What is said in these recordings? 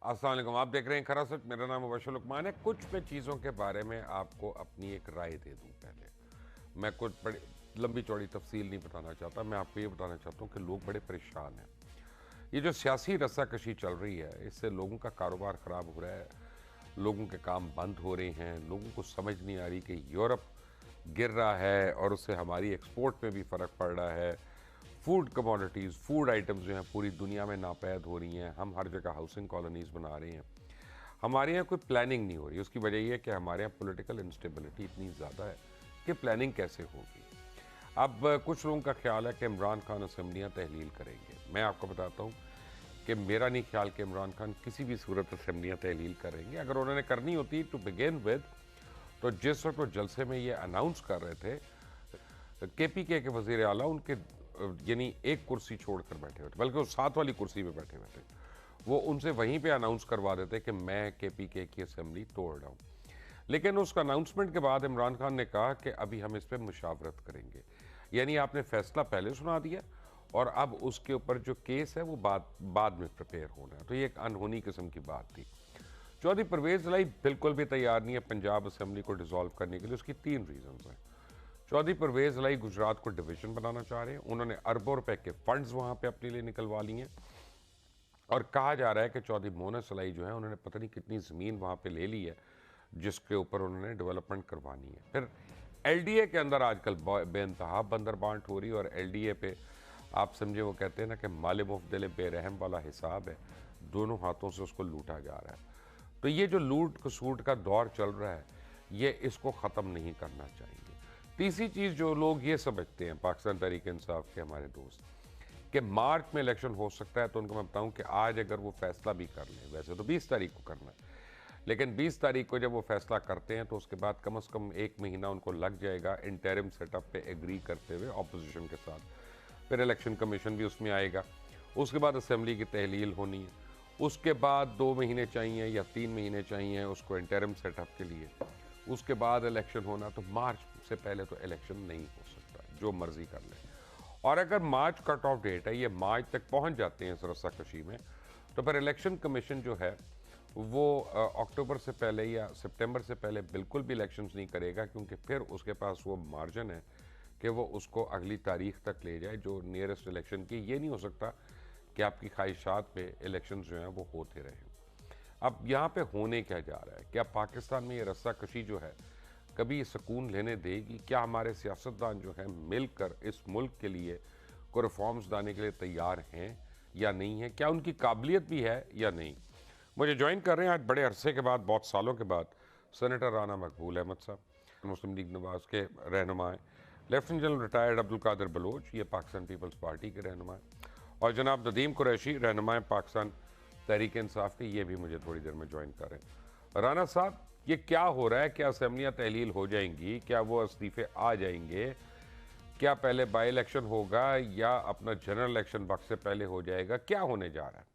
अस्सलाम वालेकुम। आप देख रहे हैं खरा सच। मेरा नाम मुबशर लुकमान है। कुछ मैं चीज़ों के बारे में आपको अपनी एक राय दे दूं। पहले मैं कुछ बड़ी लंबी चौड़ी तफसील नहीं बताना चाहता। मैं आपको ये बताना चाहता हूँ कि लोग बड़े परेशान हैं। ये जो सियासी रस्साकशी चल रही है, इससे लोगों का कारोबार ख़राब हो रहा है, लोगों के काम बंद हो रहे हैं। लोगों को समझ नहीं आ रही कि यूरोप गिर रहा है और उससे हमारी एक्सपोर्ट में भी फ़र्क पड़ रहा है। फूड कमोडिटीज़, फूड आइटम्स जो हैं पूरी दुनिया में नापैद हो रही हैं। हम हर जगह हाउसिंग कॉलोनीज़ बना रहे हैं। हमारे यहाँ कोई प्लानिंग नहीं हो रही। उसकी वजह ये है कि हमारे यहाँ पॉलिटिकल इंस्टेबिलिटी इतनी ज़्यादा है कि प्लानिंग कैसे होगी। अब कुछ लोगों का ख्याल है कि इमरान खान असम्बलियाँ तहलील करेंगे। मैं आपको बताता हूँ कि मेरा नहीं ख्याल कि इमरान खान किसी भी सूरत असम्बलियाँ तहलील करेंगे। अगर उन्होंने करनी होती टू बिगिन विद, तो जिस वक्त वो जलसे में ये अनाउंस कर रहे थे, के वज़ीर आला उनके यानी एक कुर्सी छोड़कर बैठे हुए थे, बल्कि वो 7 वाली कुर्सी पे बैठे हुए थे। वो उनसे वहीं पे अनाउंस करवा देते कि मैं के की असेंबली तोड़ रहा हूँ। लेकिन उस अनाउंसमेंट के बाद इमरान खान ने कहा कि अभी हम इस पर मुशावरत करेंगे। यानी आपने फैसला पहले सुना दिया और अब उसके ऊपर जो केस है वो बाद में प्रिपेयर होना है। तो ये एक अनहोनी किस्म की बात थी। चौधरी परवेज लाई बिल्कुल भी तैयार नहीं है पंजाब असेंबली को डिसॉल्व करने के लिए। उसकी 3 रीजंस हैं। चौधरी परवेज लाई गुजरात को डिवीजन बनाना चाह रहे हैं। उन्होंने अरबों रुपए के फंड्स वहां पे अपने लिए निकलवा लिए हैं और कहा जा रहा है कि चौधरी मोहन सलाई जो है उन्होंने पता नहीं कितनी ज़मीन वहां पे ले ली है जिसके ऊपर उन्होंने डेवलपमेंट करवानी है। फिर एलडीए के अंदर आजकल बेइंतहा बंदर बांट हो रही है और एलडीए पे आप समझे, वो कहते हैं ना कि माले मुफ्तले बेरहम वाला हिसाब है। दोनों हाथों से उसको लूटा जा रहा है। तो ये जो लूट खसूट का दौर चल रहा है, ये इसको ख़त्म नहीं करना चाहिए। तीसरी चीज़ जो लोग ये समझते हैं, पाकिस्तान तहरीक इंसाफ के हमारे दोस्त, कि मार्च में इलेक्शन हो सकता है, तो उनको मैं बताऊं कि आज अगर वो फैसला भी कर लें, वैसे तो 20 तारीख को करना है, लेकिन 20 तारीख को जब वो फैसला करते हैं तो उसके बाद कम से कम 1 महीना उनको लग जाएगा इंटरिम सेटअप पे एग्री करते हुए ऑपोजिशन के साथ। फिर इलेक्शन कमीशन भी उसमें आएगा। उसके बाद असेंबली की तहलील होनी है। उसके बाद 2 महीने चाहिए या 3 महीने चाहिए उसको इंटरिम सेटअप के लिए। उसके बाद इलेक्शन होना। तो मार्च से पहले तो इलेक्शन नहीं हो सकता, जो मर्जी कर ले। और अगर मार्च कट ऑफ डेट है, ये मार्च तक पहुंच जाते हैं इस रस्साकशी में, तो फिर इलेक्शन कमीशन जो है वो अक्टूबर से पहले या सितंबर से पहले बिल्कुल भी इलेक्शंस नहीं करेगा, क्योंकि फिर उसके पास वो मार्जिन है कि वो उसको अगली तारीख तक ले जाए जो नियरेस्ट इलेक्शन की। ये नहीं हो सकता कि आपकी ख्वाहिशात पे इलेक्शंस जो हैं वो होते रहें। अब यहाँ पे होने क्या जा रहा है? क्या पाकिस्तान में ये रस्साकशी जो है कभी सुकून लेने देगी? क्या हमारे सियासतदान जो हैं मिलकर इस मुल्क के लिए कोई रिफॉर्म्स लाने के लिए तैयार हैं या नहीं है? क्या उनकी काबिलियत भी है या नहीं? मुझे ज्वाइन कर रहे हैं आज बड़े अरसे के बाद, बहुत सालों के बाद, सेनेटर राना मकबूल अहमद साहब, मुस्लिम लीग नवाज के रहनुमा हैं। Lieutenant general retired Abdul Qadir Baloch, ये पाकिस्तान पीपल्स पार्टी के रहनुमा हैं। और जनाब नदीम कुरैशी, रहनुमा पाकिस्तान तहरीक इंसाफ के, ये भी मुझे थोड़ी देर में ज्वाइन कर रहे हैं। राना साहब, ये क्या हो रहा है? क्या असेंबलियाँ तहलील हो जाएंगी? क्या वो इस्तीफे आ जाएंगे? क्या पहले बाई इलेक्शन होगा या अपना जनरल इलेक्शन वक्त से पहले हो जाएगा? क्या होने जा रहा है?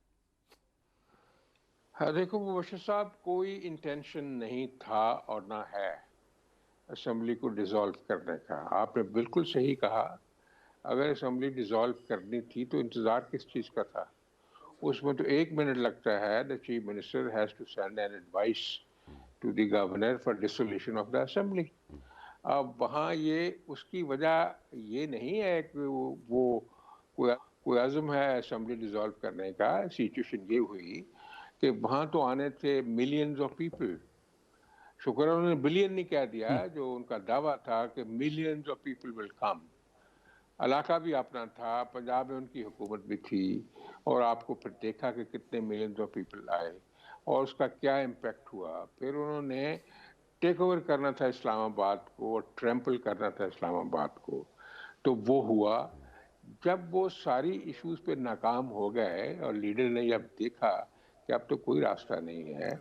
हाँ, देखो मुबशर साहब, कोई इंटेंशन नहीं था और ना है असेंबली को डिसॉल्व करने का। आपने बिल्कुल सही कहा। अगर असेंबली डिसॉल्व करनी थी तो इंतज़ार किस चीज़ का था? उसमें तो 1 मिनट लगता है। The chief minister has to send an advice to the governor for dissolution of the assembly. अब वहाँ ये उसकी वजह ये नहीं है कि वो कोई आज़म है असेंबली डिसॉल्व करने का। सिचुएशन ये हुई कि वहाँ तो आने थे मिलियंस ऑफ पीपल। शुक्र है उन्होंने बिलियन नहीं कह दिया, जो उनका दावा था कि millions of people will come. इलाका भी अपना था, पंजाब में उनकी हुकूमत भी थी, और आपको फिर देखा कि कितने मिलियंस ऑफ पीपल आए और उसका क्या इम्पैक्ट हुआ। फिर उन्होंने टेक ओवर करना था इस्लामाबाद को और ट्रैम्पल करना था इस्लामाबाद को। तो वो हुआ। जब वो सारी इश्यूज पे नाकाम हो गए और लीडर ने जब देखा कि अब तो कोई रास्ता नहीं है,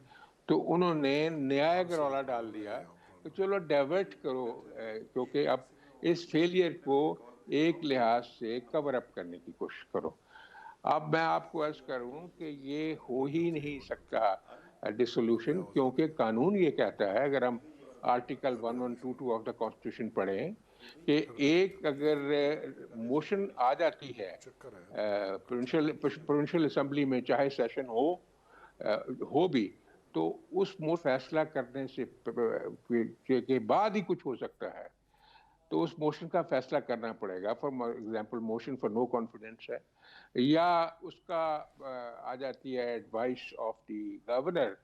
तो उन्होंने न्याय का रौला डाल दिया कि चलो डाइवर्ट करो, क्योंकि अब इस फेलियर को एक लिहाज से कवर अप करने की कोशिश करो। अब मैं आपको अर्ज करूं कि ये हो ही नहीं सकता डिसोल्यूशन, क्योंकि कानून ये कहता है, अगर हम आर्टिकल 1122 ऑफ द कॉन्स्टिट्यूशन पढ़ें, कि एक अगर मोशन आ जाती है प्रोविंशियल प्रोविंशियल असेंबली में, चाहे सेशन हो हो भी, तो उस फैसला करने से के बाद ही कुछ हो सकता है। तो उस मोशन का फैसला करना पड़ेगा। For example motion for no confidence है, या उसका आ जाती है एडवाइस ऑफ द गवर्नर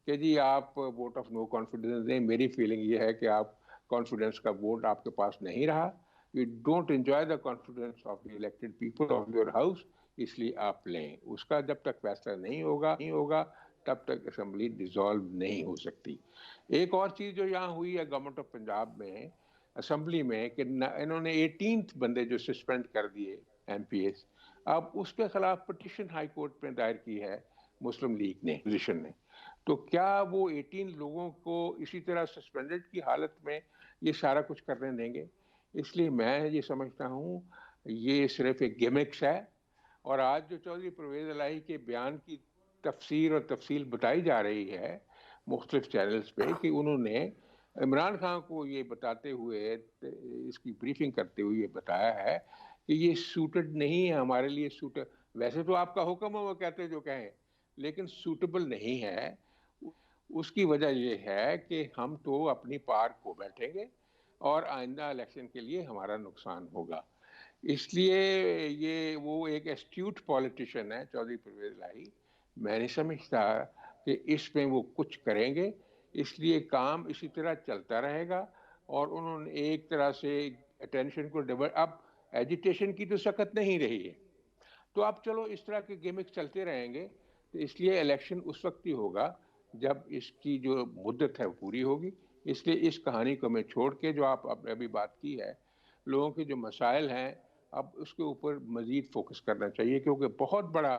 कि जी आप वोट ऑफ नो कॉन्फिडेंस दें। मेरी फीलिंग ये है कि आप कॉन्फिडेंस का वोट आपके पास नहीं रहा, you don't enjoy the confidence of the elected people of your house, इसलिए आप लें। उसका जब तक फैसला नहीं होगा तब तक असेंबली डिसॉल्व नहीं हो सकती। एक और चीज जो यहाँ हुई है गवर्नमेंट ऑफ पंजाब में असेंबली में कि इन्होंने 18 बंदे जो सस्पेंड कर दिए एमपीएस, अब उसके खिलाफ पिटिशन हाई कोर्ट में दायर की है मुस्लिम लीग ने, पोजिशन ने। तो क्या वो 18 लोगों को इसी तरह सस्पेंडेड की हालत में ये सारा कुछ करने देंगे? इसलिए मैं ये समझता हूँ ये सिर्फ एक गिमिक्स है। और आज जो चौधरी परवेज इलाही के बयान की तफसीर और तफसील बताई जा रही है मुख्तलिफ चैनल्स पे कि उन्होंने इमरान खान को ये बताते हुए, इसकी ब्रीफिंग करते हुए ये बताया है कि ये सूटेड नहीं है हमारे लिए। सूटेड वैसे तो आपका हुक्म है वो कहते जो कहें, लेकिन सूटेबल नहीं है। उसकी वजह ये है कि हम तो अपनी पार खो बैठेंगे और आइंदा इलेक्शन के लिए हमारा नुकसान होगा। इसलिए ये वो एक एस्ट्यूट पॉलिटिशियन है चौधरी परवेज इलाही। मैं नहीं समझता कि इसमें वो कुछ करेंगे, इसलिए काम इसी तरह चलता रहेगा। और उन्होंने एक तरह से अटेंशन को डिवर्ट, अब एजिटेशन की तो सकत नहीं रही है, तो अब चलो इस तरह के गिमिक्स चलते रहेंगे। तो इसलिए इलेक्शन उस वक्त ही होगा जब इसकी जो मुद्दत है वो पूरी होगी। इसलिए इस कहानी को मैं छोड़ के जो आपने अभी बात की है, लोगों के जो मसाइल हैं, अब उसके ऊपर मज़ीद फोकस करना चाहिए, क्योंकि बहुत बड़ा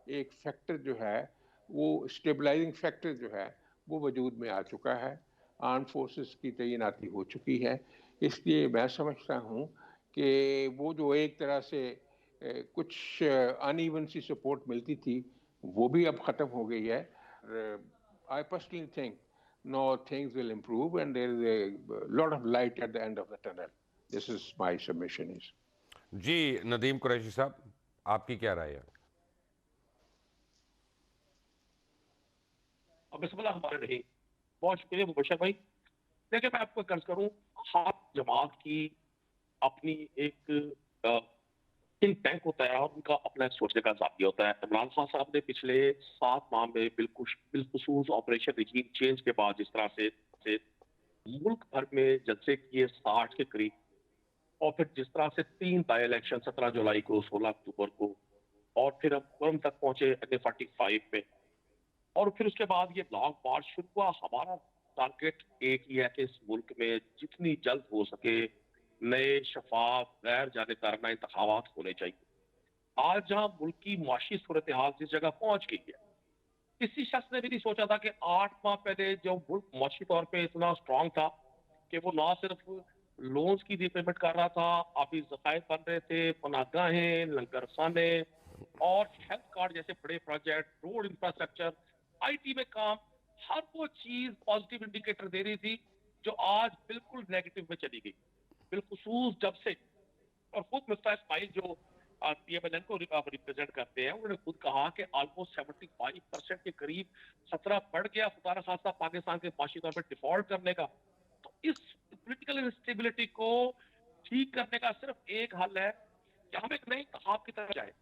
एक फैक्टर जो है, वो स्टेबलाइजिंग फैक्टर जो है वो वजूद में आ चुका है। आर्म फोर्सेस की तैनाती हो चुकी है। इसलिए मैं समझता हूँ कि वो जो एक तरह से कुछ अनइवन सी सपोर्ट मिलती थी, वो भी अब ख़त्म हो गई है। I personally think no things will improve and there is a lot of light at the end of the tunnel. This is my submission is. जी नदीम कुरैशी साहब, आपकी क्या राय है? बिस्मिल्लाह हमारे रही। बहुत शुक्रिया मुबशर भाई। देखिए मैं आपको कर्ज करूं, हर जमात की अपनी एक थिंक टैंक होता है और उनका अपना सोचने का जाती होता है। इमरान खान साहब ने पिछले 7 माह में बिलखुसूस ऑपरेशन रिजीम चेंज के बाद जिस तरह से मुल्क भर में जलसे किए 60 के करीब, और फिर जिस तरह से 3 बाई इलेक्शन 17 जुलाई को, 16 अक्टूबर को, और फिर हम कुरम तक पहुंचे 45 में, और फिर उसके बाद ये लॉन्ग मार्च शुरू हुआ। हमारा टारगेट एक ही है कि इस मुल्क में जितनी जल्द हो सके नए शफाफ गैर जानिबदाराना इंतखाबात होने चाहिए। आज जहां मुल्क की मुआशी सूरत हाल जिस जगह पहुंच गई है, किसी शख्स ने भी नहीं सोचा था कि 8 माह पहले जो मुल्क मुआशी तौर पे इतना स्ट्रांग था कि वो ना सिर्फ लोन्स की रीपेमेंट कर रहा था, अभी जखायर बन रहे थे, पनागाहें, लंगर खाने और हेल्थ कार्ड जैसे बड़े प्रोजेक्ट, रोड इंफ्रास्ट्रक्चर, आईटी में काम, हर वो चीज पॉजिटिव इंडिकेटर दे रही थी जो आज बिल्कुल नेगेटिव में चली गई। बिलखुसूस जब से, और खुद मिस्टर इस्माइल जो पीएमएलएन को रिप्रेजेंट करते हैं, उन्होंने खुद कहा कि ऑलमोस्ट 75% के करीब खतरा बढ़ गया खुदा न खास्ता पाकिस्तान के माशी तौर पर डिफॉल्ट करने का। तो इस पोलिटिकल इंस्टेबिलिटी को ठीक करने का सिर्फ एक हल है कि हम एक नई इंतखाब की तरफ जाए।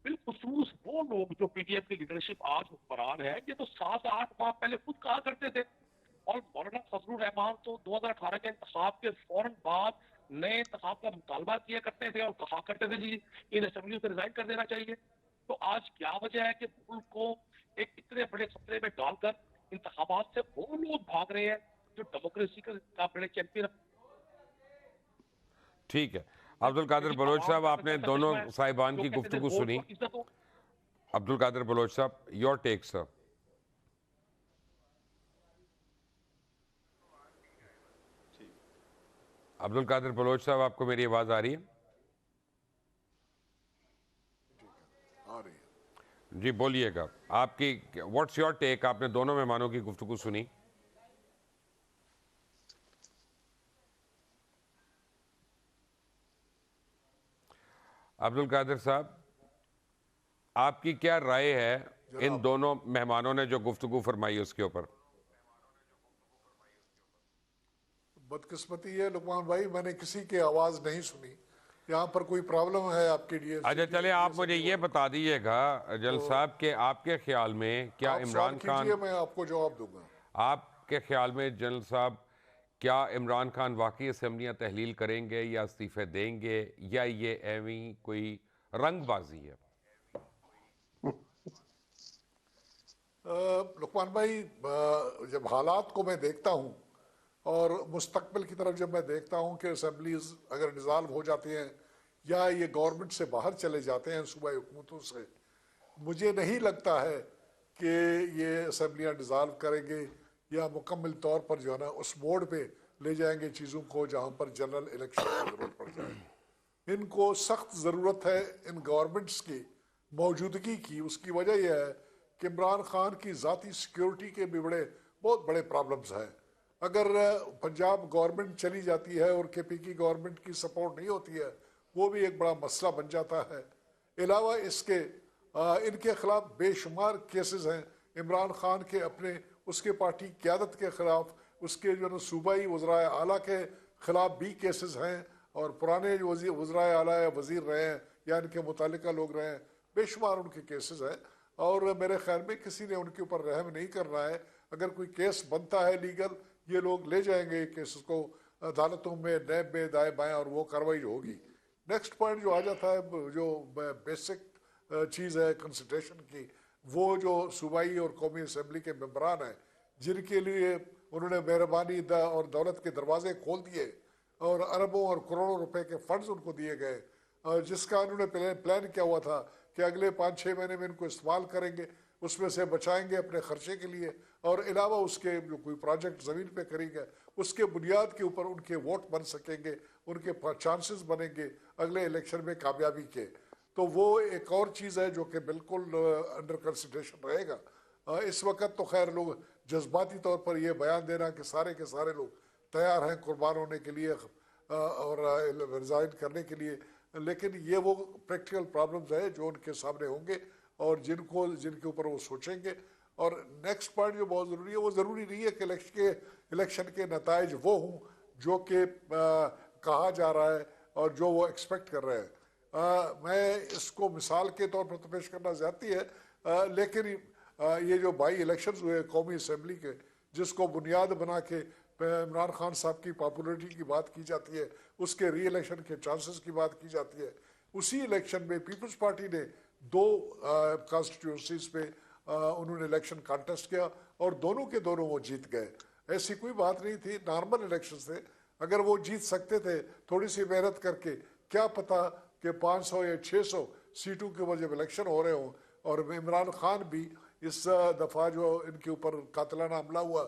बिलखुसूस वो लोग जो पीटीएम की लीडरशिप आज हुक्मरान है, ये तो 7-8 माह पहले खुद कहा करते थे। और मौलाना फजलुर रहमान तो 2018 के इंतखाब के फौरन बाद नए इंतखाब का मुतालबा किया करते थे और कहा करते थे जी इन असेंबली से रिजाइन कर देना चाहिए। तो आज क्या वजह है कि मुल्क को एक इतने बड़े खतरे में डालकर इंतखाबात से वो लोग भाग रहे हैं जो डेमोक्रेसी का बड़े चैंपियन? ठीक है। अब्दुल कादिर बलोच साहब, आपने दोनों साहिबान की गुफ्तगू सुनी। अब्दुल कादिर बलोच साहब, your take sir. Abdul Qadir Baloch साहब, आपको मेरी आवाज आ रही है? आ रही है। जी बोलिएगा, आपकी व्हाट्स योर टेक? आपने दोनों मेहमानों की गुफ्तगू सुनी। अब्दुल कादिर साहब, आपकी क्या राय है इन दोनों मेहमानों ने जो गुफ्तगू फरमाई उसके ऊपर? बदकिस्मती है लुकमान भाई, मैंने किसी की आवाज नहीं सुनी। यहाँ पर कोई प्रॉब्लम है आपके लिए? अच्छा चले, आप मुझे ये बता दीजिएगा जल साहब के आपके ख्याल में क्या आप सवाल इमरान कीजिए, खान, मैं आपको जवाब दूंगा। आपके ख्याल में जनरल साहब, क्या इमरान खान वाकई असम्बलियाँ तहलील करेंगे या इस्तीफे देंगे, या ये एवी कोई रंगबाजी है? लुकमान भाई, जब हालात को मैं देखता हूँ और मुस्तकबिल की तरफ जब मैं देखता हूँ कि असम्बलीज अगर डिज़ाल्व हो जाती हैं या ये गवर्नमेंट से बाहर चले जाते हैं सूबाई हुकूमतों से, मुझे नहीं लगता है कि ये असम्बलियाँ डिज़ाल्व करेंगे या मुकम्मल तौर पर जो है ना उस मोड पे ले जाएंगे चीज़ों को जहाँ पर जनरल इलेक्शन की ज़रूरत पड़ जाए। इनको सख्त ज़रूरत है इन गवर्नमेंट्स की मौजूदगी की। उसकी वजह यह है कि इमरान खान की ज़ाती सिक्योरिटी के भी बहुत बड़े प्रॉब्लम्स हैं। अगर पंजाब गवर्नमेंट चली जाती है और के पी की गवर्नमेंट की सपोर्ट नहीं होती है, वो भी एक बड़ा मसला बन जाता है। अलावा इसके इनके खिलाफ बेशुमार केसेस हैं, इमरान खान के अपने, उसके पार्टी क़यादत के खिलाफ, उसके जो सूबाई वज़राए आला के खिलाफ भी केसेस हैं, और पुराने जो वज़राए आला या वज़ीर रहे हैं या इनके मुतालिका लोग रहे हैं, बेशुमार उनके केसेस हैं। और मेरे ख्याल में किसी ने उनके ऊपर रहम नहीं करना है। अगर कोई केस बनता है लीगल, ये लोग ले जाएंगे केस को अदालतों में, नैब में, दाएँ बाएँ, और वो कार्रवाई होगी। नेक्स्ट पॉइंट जो आ जाता है, जो बेसिक चीज़ है कंसल्टेशन की, वो जो सूबाई और कौमी असम्बली के मेम्बरान हैं जिनके लिए उन्होंने मेहरबानी और दौलत के दरवाजे खोल दिए और अरबों और करोड़ों रुपए के फंड्स उनको दिए गए, जिसका उन्होंने प्लान किया हुआ था कि अगले 5-6 महीने में इनको इस्तेमाल करेंगे, उसमें से बचाएंगे अपने खर्चे के लिए, और अलावा उसके जो कोई प्रोजेक्ट ज़मीन पे करेंगे उसके बुनियाद के ऊपर उनके वोट बन सकेंगे, उनके चांसेस बनेंगे अगले इलेक्शन में कामयाबी के। तो वो एक और चीज़ है जो कि बिल्कुल अंडर कंसिडरेशन रहेगा। इस वक्त तो खैर लोग जज्बाती तौर पर यह बयान देना कि सारे के सारे लोग तैयार हैं कुर्बान होने के लिए और रिज़ाइन करने के लिए, लेकिन ये वो प्रैक्टिकल प्रॉब्लम्स है जो उनके सामने होंगे और जिनके ऊपर वो सोचेंगे। और नेक्स्ट पॉइंट जो बहुत ज़रूरी है, वो ज़रूरी नहीं है कि इलेक्शन के नताइज वो हों जो कि कहा जा रहा है और जो वो एक्सपेक्ट कर रहे हैं। मैं इसको मिसाल के तौर पर तो पेश करना ज़्यादती है, लेकिन ये जो बाई इलेक्शंस हुए कौमी असम्बली के, जिसको बुनियाद बना के इमरान खान साहब की पॉपुलरिटी की बात की जाती है, उसके री इलेक्शन के चांसेस की बात की जाती है, उसी इलेक्शन में पीपल्स पार्टी ने 2 कॉन्स्टिट्यूंसीज पे उन्होंने इलेक्शन कॉन्टेस्ट किया और दोनों के दोनों वो जीत गए। ऐसी कोई बात नहीं थी, नॉर्मल इलेक्शन थे। अगर वो जीत सकते थे थोड़ी सी मेहनत करके, क्या पता कि 500 या 600 सीटों के ऊपर जब इलेक्शन हो रहे हों और इमरान खान भी इस दफ़ा जो इनके ऊपर कातिलाना हमला हुआ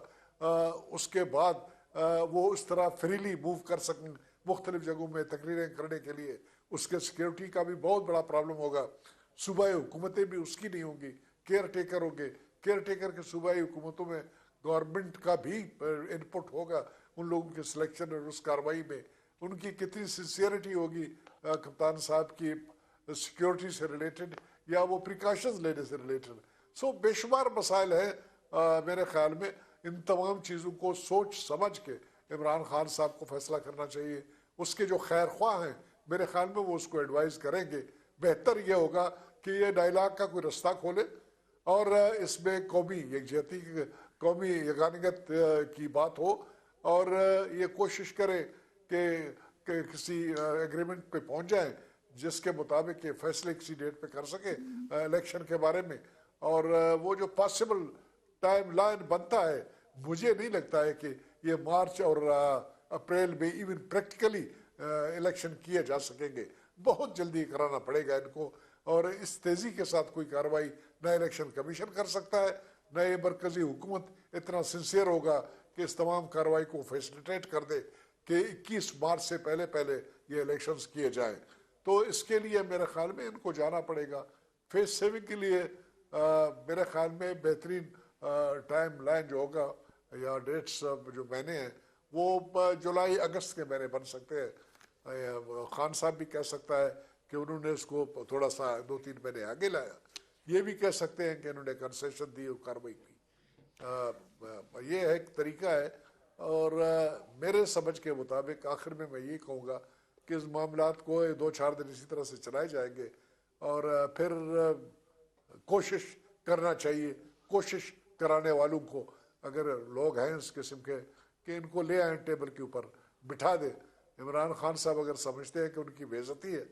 उसके बाद वो उस तरह फ्रीली मूव कर सकें मुख्तलिफ जगहों में तकरीरें करने के लिए, उसके सिक्योरिटी का भी बहुत बड़ा प्रॉब्लम होगा। सूबाई हुकूमतें भी उसकी नहीं होंगी, केयर टेकर होंगे। केयर टेकर के सूबाई हुकूमतों में गवर्नमेंट का भी इनपुट होगा उन लोगों के सिलेक्शन और उस कार्रवाई में। उनकी कितनी सिंसियरिटी होगी कप्तान साहब की सिक्योरिटी से रिलेटेड या वो प्रिकॉशंस लेने से रिलेटेड। सो बेशुमार मसाइल है। मेरे ख्याल में इन तमाम चीज़ों को सोच समझ के इमरान खान साहब को फैसला करना चाहिए। उसके जो खैर ख्वाह हैं मेरे ख्याल में वो उसको एडवाइस करेंगे। बेहतर ये होगा कि ये डायलॉग का कोई रास्ता खोले और इसमें कौमी यकजहती, कौमी यगानियत की बात हो और ये कोशिश करे कि किसी एग्रीमेंट पे पहुंच जाए जिसके मुताबिक ये फैसले किसी डेट पे कर सके इलेक्शन के बारे में। और वो जो पॉसिबल टाइम लाइन बनता है, मुझे नहीं लगता है कि ये मार्च और अप्रैल में इवन प्रैक्टिकली इलेक्शन किए जा सकेंगे। बहुत जल्दी कराना पड़ेगा इनको और इस तेज़ी के साथ कोई कार्रवाई न इलेक्शन कमीशन कर सकता है, न ये मरकज़ी हुकूमत इतना सिंसियर होगा कि इस तमाम कार्रवाई को फैसिलिटेट कर दे कि 21 मार्च से पहले पहले ये इलेक्शंस किए जाएं। तो इसके लिए मेरे ख्याल में इनको जाना पड़ेगा। फेस सेविंग के लिए मेरे ख्याल में बेहतरीन टाइम लाइन जो होगा या डेट्स जो महीने हैं वो जुलाई अगस्त के महीने बन सकते हैं। खान साहब भी कह सकता है कि उन्होंने इसको थोड़ा सा 2-3 महीने आगे लाया, ये भी कह सकते हैं कि इन्होंने कंसेशन दी और कार्रवाई की। ये एक तरीका है। और मेरे समझ के मुताबिक आखिर में मैं ये कहूँगा कि इस मामलात को 2-4 दिन इसी तरह से चलाए जाएंगे और फिर कोशिश करना चाहिए, कोशिश कराने वालों को अगर लोग हैं इस किस्म के कि इनको ले आए टेबल के ऊपर बिठा दे। इमरान खान साहब अगर समझते हैं कि उनकी बेइज्जती है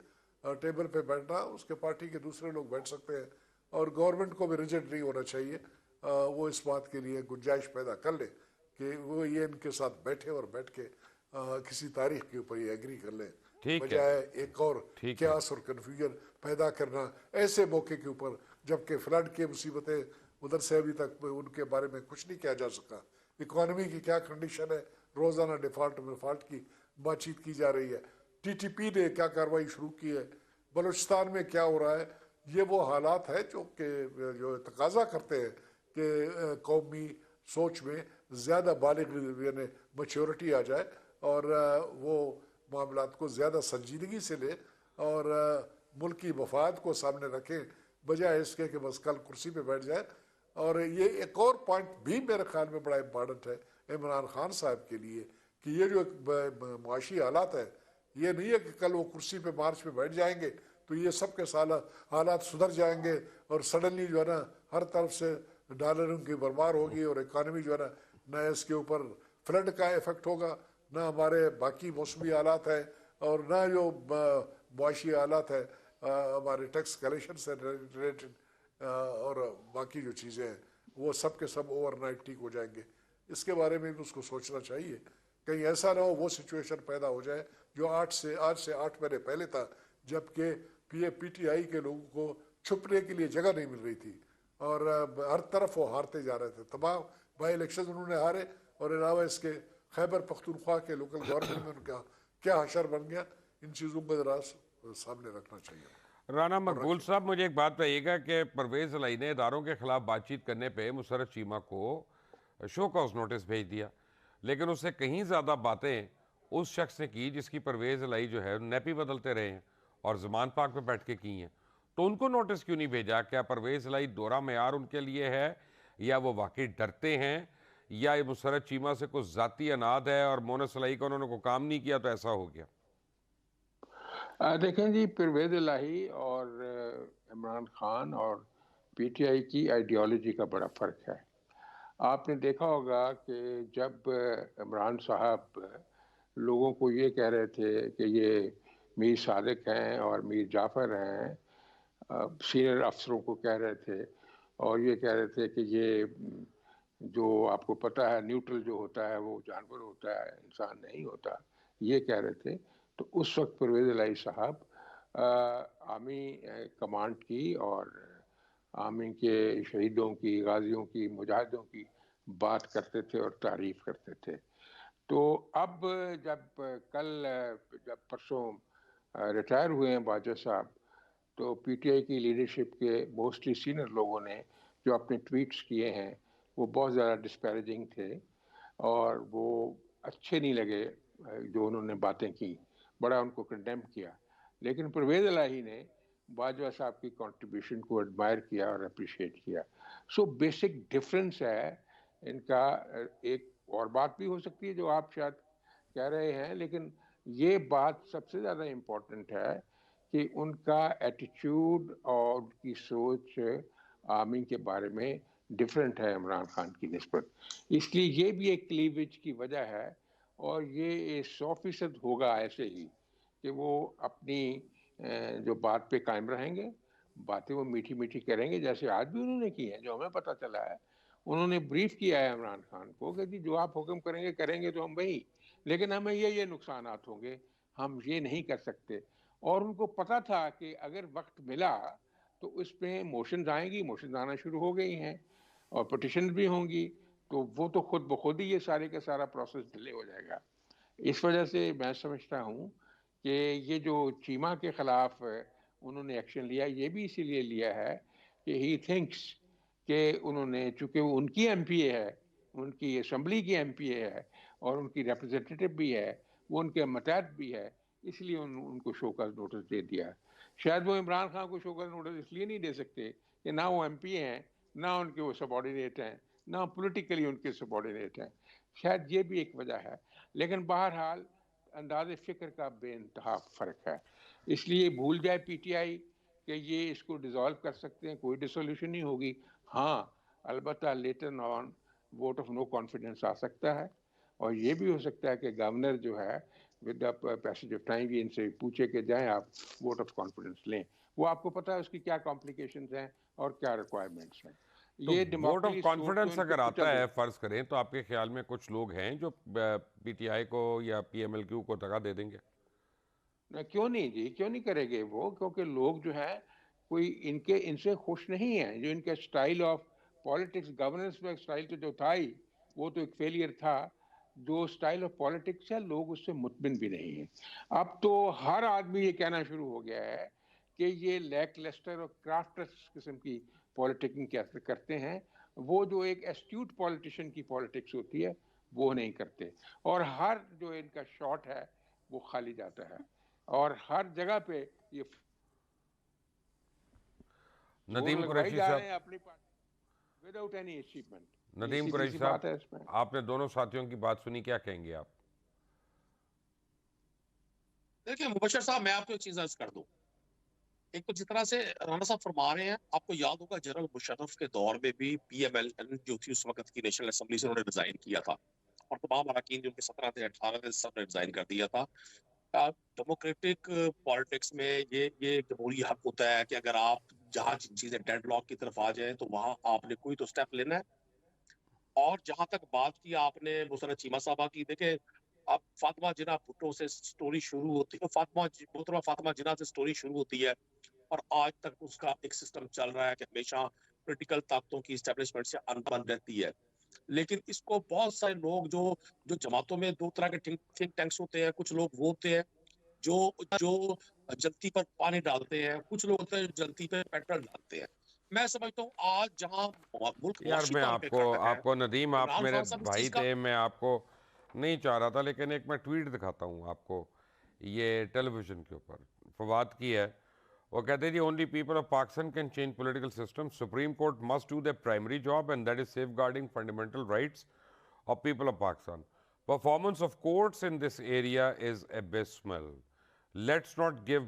टेबल पे बैठना, उसके पार्टी के दूसरे लोग बैठ सकते हैं और गवर्नमेंट को भी रिजिड नहीं होना चाहिए। वो इस बात के लिए गुंजाइश पैदा कर ले कि वो ये इनके साथ बैठे और बैठ के किसी तारीख के ऊपर ये एग्री कर ले, बजाय एक और क्यास और कन्फ्यूजन पैदा करना ऐसे मौके के ऊपर जबकि फ्लड की मुसीबतें उधर से अभी तक उनके बारे में कुछ नहीं किया जा सका। इकॉनमी की क्या कंडीशन है, रोजाना डिफॉल्ट की बातचीत की जा रही है, टीटीपी ने क्या कार्रवाई शुरू की है, बलूचिस्तान में क्या हो रहा है। ये वो हालात है जो तकाजा करते हैं कि कौमी सोच में ज़्यादा बालिग यानी मैच्योरिटी आ जाए और वो मामलात को ज़्यादा संजीदगी से ले और मुल्की मफाद को सामने रखें, बजाय इसके कि बस कल कुर्सी पे बैठ जाए। और ये एक और पॉइंट भी मेरे ख्याल में बड़ा इम्पॉर्टेंट है इमरान खान साहब के लिए कि ये जो मुआशी हालात है, ये नहीं है कि कल वो कुर्सी पे मार्च पे बैठ जाएंगे तो ये सब के साल हालात सुधर जाएंगे और सडनली जो है ना हर तरफ से डॉलरों की बरबार होगी और इकानमी जो है ना इसके ऊपर फ्लड का इफेक्ट होगा, ना हमारे बाकी मौसमी हालात है और ना जो मुआशी हालात है हमारे टैक्स कलेक्शन से रिलेटेड और बाकी जो चीज़ें हैं वो सब के सब ओवरनाइट ठीक हो जाएंगे। इसके बारे में भी उसको सोचना चाहिए, कहीं ऐसा ना हो वो सिचुएशन पैदा हो जाए जो आज से 8 महीने पहले था, जबकि पीटीआई के लोगों को छुपने के लिए जगह नहीं मिल रही थी और हर तरफ वो हारते जा रहे थे। तमाम बाई इलेक्शन उन्होंने हारे और अलावा इसके खैबर पख्तूनख्वा के लोकल गवर्नमेंट में उनका क्या हशर बन गया, इन चीज़ों को जरा सामने रखना चाहिए। राना मकबूल साहब, मुझे एक बात बताइएगा कि परवेज इलाही ने इदारों के खिलाफ बातचीत करने पे मुशर्रफ चीमा को शो कॉज नोटिस भेज दिया, लेकिन उससे कहीं ज़्यादा बातें उस शख्स ने की जिसकी परवेज इलाही जो है नैपी बदलते रहे हैं और जमान पाक पे बैठ के की हैं। तो उनको नोटिस क्यों नहीं भेजा? क्या परवेज इलाही दोहरा मेयार उनके लिए है या वो वाकई डरते हैं या ये मुशर्रफ चीमा से कुछ ज़ाती अनाद है और मोनस इलाही का उन्होंने को काम नहीं किया तो ऐसा हो गया? देखें जी, परवेज इलाही और इमरान खान और पीटीआई की आइडियोलॉजी का बड़ा फ़र्क है। आपने देखा होगा कि जब इमरान साहब लोगों को ये कह रहे थे कि ये मीर सादिक हैं और मीर जाफ़र हैं, सीनियर अफसरों को कह रहे थे और ये कह रहे थे कि ये जो आपको पता है न्यूट्रल जो होता है वो जानवर होता है, इंसान नहीं होता, ये कह रहे थे। तो उस वक्त परवेज इलाही साहब आर्मी कमांड की और आर्मी के शहीदों की, गाजियों की, मुजाहिदों की बात करते थे और तारीफ करते थे। तो अब जब परसों रिटायर हुए हैं बाजवा साहब, तो पीटीआई की लीडरशिप के मोस्टली सीनियर लोगों ने जो अपने ट्वीट्स किए हैं वो बहुत ज़्यादा डिस्पैरेजिंग थे और वो अच्छे नहीं लगे जो उन्होंने बातें की, बड़ा उनको कंडेम किया। लेकिन परवेज इलाही ने बाजवा साहब की कंट्रीब्यूशन को एडमायर किया और अप्रिशिएट किया। सो बेसिक डिफरेंस है इनका। एक और बात भी हो सकती है जो आप शायद कह रहे हैं, लेकिन ये बात सबसे ज़्यादा इम्पोर्टेंट है कि उनका एटीट्यूड और उनकी सोच आर्मी के बारे में डिफरेंट है इमरान खान की निस्बत। इसलिए ये भी एक क्लीवेज की वजह है और ये 100% होगा ऐसे ही कि वो अपनी जो बात पे कायम रहेंगे, बातें वो मीठी मीठी करेंगे जैसे आज भी उन्होंने की है। जो हमें पता चला है, उन्होंने ब्रीफ किया है इमरान खान को कि जी जो आप हुक्म करेंगे तो हम वही, लेकिन हमें ये नुकसानात होंगे, हम ये नहीं कर सकते। और उनको पता था कि अगर वक्त मिला तो उसमें मोशंस आएंगी, मोशंस आना शुरू हो गई हैं और पिटिशन भी होंगी, तो वो तो खुद ब खुद ही ये सारे का सारा प्रोसेस डिले हो जाएगा। इस वजह से मैं समझता हूँ कि ये जो चीमा के खिलाफ उन्होंने एक्शन लिया, ये भी इसीलिए लिया है कि ही थिंक्स कि उन्होंने, चूँकि वो उनकी एमपीए है, उनकी असम्बली की एमपीए है और उनकी रिप्रेजेंटेटिव भी है, वो उनके मतहत भी है, इसलिए उनको शोकॉज नोटिस दे दिया। शायद वो इमरान खान को शोकॉज नोटिस इसलिए नहीं दे सकते कि ना वो एमपी हैं, ना उनके वो सबॉर्डिनेट हैं, ना पॉलिटिकली उनके सबॉर्डिनेट हैं। शायद ये भी एक वजह है, लेकिन बहरहाल अंदाज़े फ़िक्र का बेइंतहा फ़र्क है। इसलिए भूल जाए पीटीआई कि ये इसको डिसॉल्व कर सकते हैं, कोई डिसोल्यूशन नहीं होगी। हाँ, अलबत्ता later on vote of no confidence आ सकता है, और ये भी हो सकता है कि गवर्नर जो है with the passage of time ये इनसे पूछे कि जाएं आप वोट ऑफ कॉन्फिडेंस लें। वो आपको पता है उसकी क्या कॉम्प्लिकेशंस हैं और क्या रिक्वायरमेंट्स हैं। तो ये वोट ऑफ डेमोक्रेटिक सोच तो कॉन्फिडेंस इनको अगर कुचल आता है, देगी। फर्ज करें, तो आपके ख्याल में कुछ लोग हैं जो पीटीआई को या पीएमएलक्यू को दगा दे देंगे? क्यों नहीं जी, क्यों नहीं करेंगे वो? क्योंकि लोग जो है कोई इनके इनसे खुश नहीं है। जो इनका स्टाइल ऑफ पॉलिटिक्स, गवर्नेंस में स्टाइल तो जो था ही, वो तो एक फेलियर था। जो स्टाइल ऑफ पॉलिटिक्स है, लोग उससे मुतमिन भी नहीं है। अब तो हर आदमी ये कहना शुरू हो गया है कि ये लैक लेस्टर और क्राफ्टर्स किस्म की पॉलिटिक्स करते हैं। वो जो एक एस्ट्यूट पॉलिटिशियन की पॉलिटिक्स होती है, वो नहीं करते। और हर जो इनका शॉट है वो खाली जाता है, और हर जगह पे ये जोर नदीम लगवाई कुरैशी जा रहे साहब, हैं अपनी पार्टी विदाउट एनी अचीवमेंट। ये नदीम सीधी कुरैशी सी साहब, बात है इसमें। आपने दोनों साथियों की बात सुनी, क्या कहेंगे आप? देखिए मुबशर साहब, मैं आपको एक चीज अर्ज कर दूं। एक तो जिस तरह से राणा साहब फरमा रहे हैं, आपको याद होगा जनरल मुशर्रफ के दौर में भी पीएमएल जो थी उस वक्त की नेशनल असेंबली से उन्होंने रिजाइन किया था, और तमाम अरकान जो उनके 17 थे 18 थे सब ने रिजाइन कर दिया था। डेमोक्रेटिक पॉलिटिक्स में ये एक जमहूरी हक होता है कि अगर आप जहाँ चीजें डेडलॉक की तरफ आ जाए तो वहां आपने कोई तो स्टेप लेना है। और जहां तक बात की आपने मुसर्रत चीमा साहबा की, देखे अब फातिमा जिन्ना भुट्टो से स्टोरी शुरू होती है, मोहतरमा फातिमा जिन्ना से स्टोरी शुरू होती है, और आज तक उसका एक सिस्टम चल रहा है कि हमेशा पॉलिटिकल ताकतों की स्टैब्लिशमेंट से अनबन रहती है। लेकिन इसको बहुत सारे लोग जो जमातों में दो तरह के थिंक टैंक्स होते हैं। कुछ लोग वो होते हैं जो जो जलती पर पानी डालते हैं, कुछ लोग होते हैं जो जलती पे पेट्रोल डालते हैं। मैं समझता हूँ आज जहां मुल्क यार मुआशी मैं तौर पे आपको खड़ा है, आपको नदीम, आप इमरान मेरे खान साहब इस भाई चीज का थे, मैं आपको नहीं चाह रहा था, लेकिन एक मैं ट्वीट दिखाता हूँ आपको, ये टेलीविजन के ऊपर फवाद की है। वो कहते हैं जी, only people of Pakistan can change political system, supreme court must do the primary job and that is safeguarding fundamental rights of people of Pakistan. Performance of courts in this area is abysmal. Let's not give